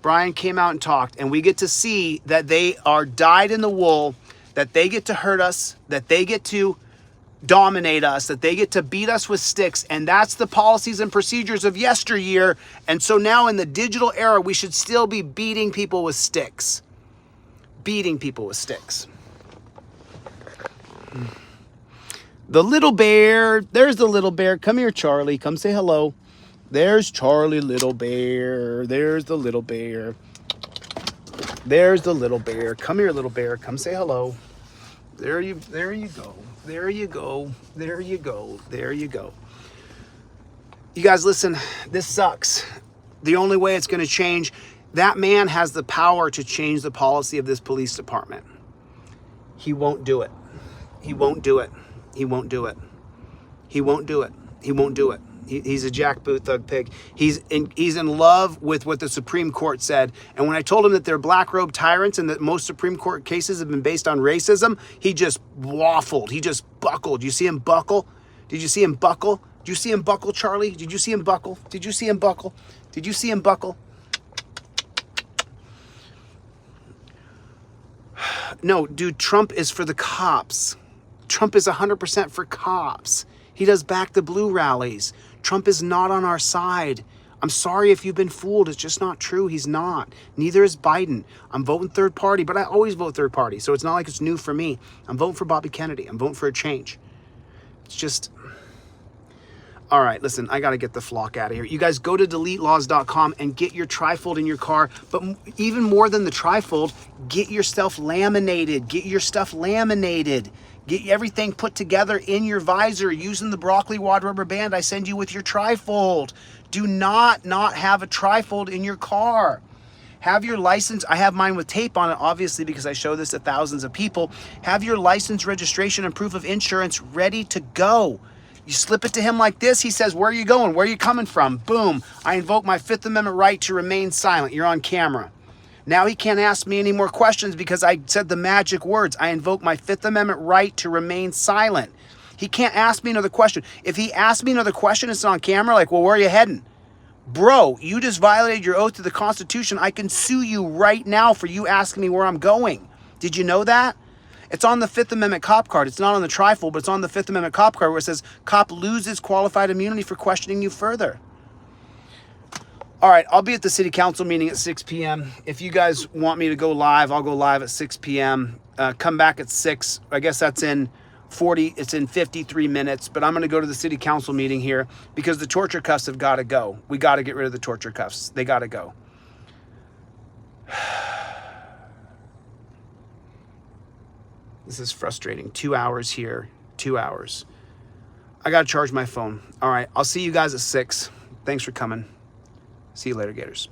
Brian came out and talked, and we get to see that they are dyed in the wool, that they get to hurt us, that they get to dominate us, that they get to beat us with sticks, and that's the policies and procedures of yesteryear. And so now in the digital era, we should still be beating people with sticks. Beating people with sticks. The little bear, there's the little bear. Come here, Charlie, come say hello. There's Charlie, little bear. There's the little bear. There's the little bear. Come here, little bear. Come say hello. There you go. There you go. There you go. There you go. You guys, listen, this sucks. The only way it's going to change, that man has the power to change the policy of this police department. He won't do it. He won't do it. He won't do it. He won't do it. He won't do it. He's a jackboot thug pig. He's in love with what the Supreme Court said. And when I told him that they're black robe tyrants and that most Supreme Court cases have been based on racism, he just waffled. He just buckled. You see him buckle? Did you see him buckle? Did you see him buckle, Charlie? Did you see him buckle? Did you see him buckle? Did you see him buckle? No, dude, Trump is for the cops. Trump is 100% for cops. He does back the blue rallies. Trump is not on our side. I'm sorry if you've been fooled. It's just not true. He's not. Neither is Biden. I'm voting third party, but I always vote third party. So it's not like it's new for me. I'm voting for Bobby Kennedy. I'm voting for a change. It's just... All right, listen, I got to get the flock out of here. You guys go to DeleteLawz.com and get your trifold in your car. But even more than the trifold, get your stuff laminated. Get your stuff laminated. Get everything put together in your visor using the broccoli wad rubber band I send you with your trifold. Do not have a trifold in your car. Have your license, I have mine with tape on it, obviously, because I show this to thousands of people. Have your license, registration, and proof of insurance ready to go. You slip it to him like this, he says, where are you going? Where are you coming from? Boom. I invoke my Fifth Amendment right to remain silent. You're on camera. Now he can't ask me any more questions because I said the magic words. I invoke my Fifth Amendment right to remain silent. He can't ask me another question. If he asks me another question, it's on camera, like, well, where are you heading? Bro, you just violated your oath to the Constitution. I can sue you right now for you asking me where I'm going. Did you know that? It's on the Fifth Amendment cop card. It's not on the trifold, but it's on the Fifth Amendment cop card where it says cop loses qualified immunity for questioning you further. All right, I'll be at the city council meeting at 6 p.m. If you guys want me to go live, I'll go live at 6 p.m. Come back at 6. I guess that's in 53 minutes, but I'm going to go to the city council meeting here because the torture cuffs have got to go. We got to get rid of the torture cuffs. They got to go. This is frustrating. 2 hours here, 2 hours. I got to charge my phone. All right, I'll see you guys at 6. Thanks for coming. See you later, Gators.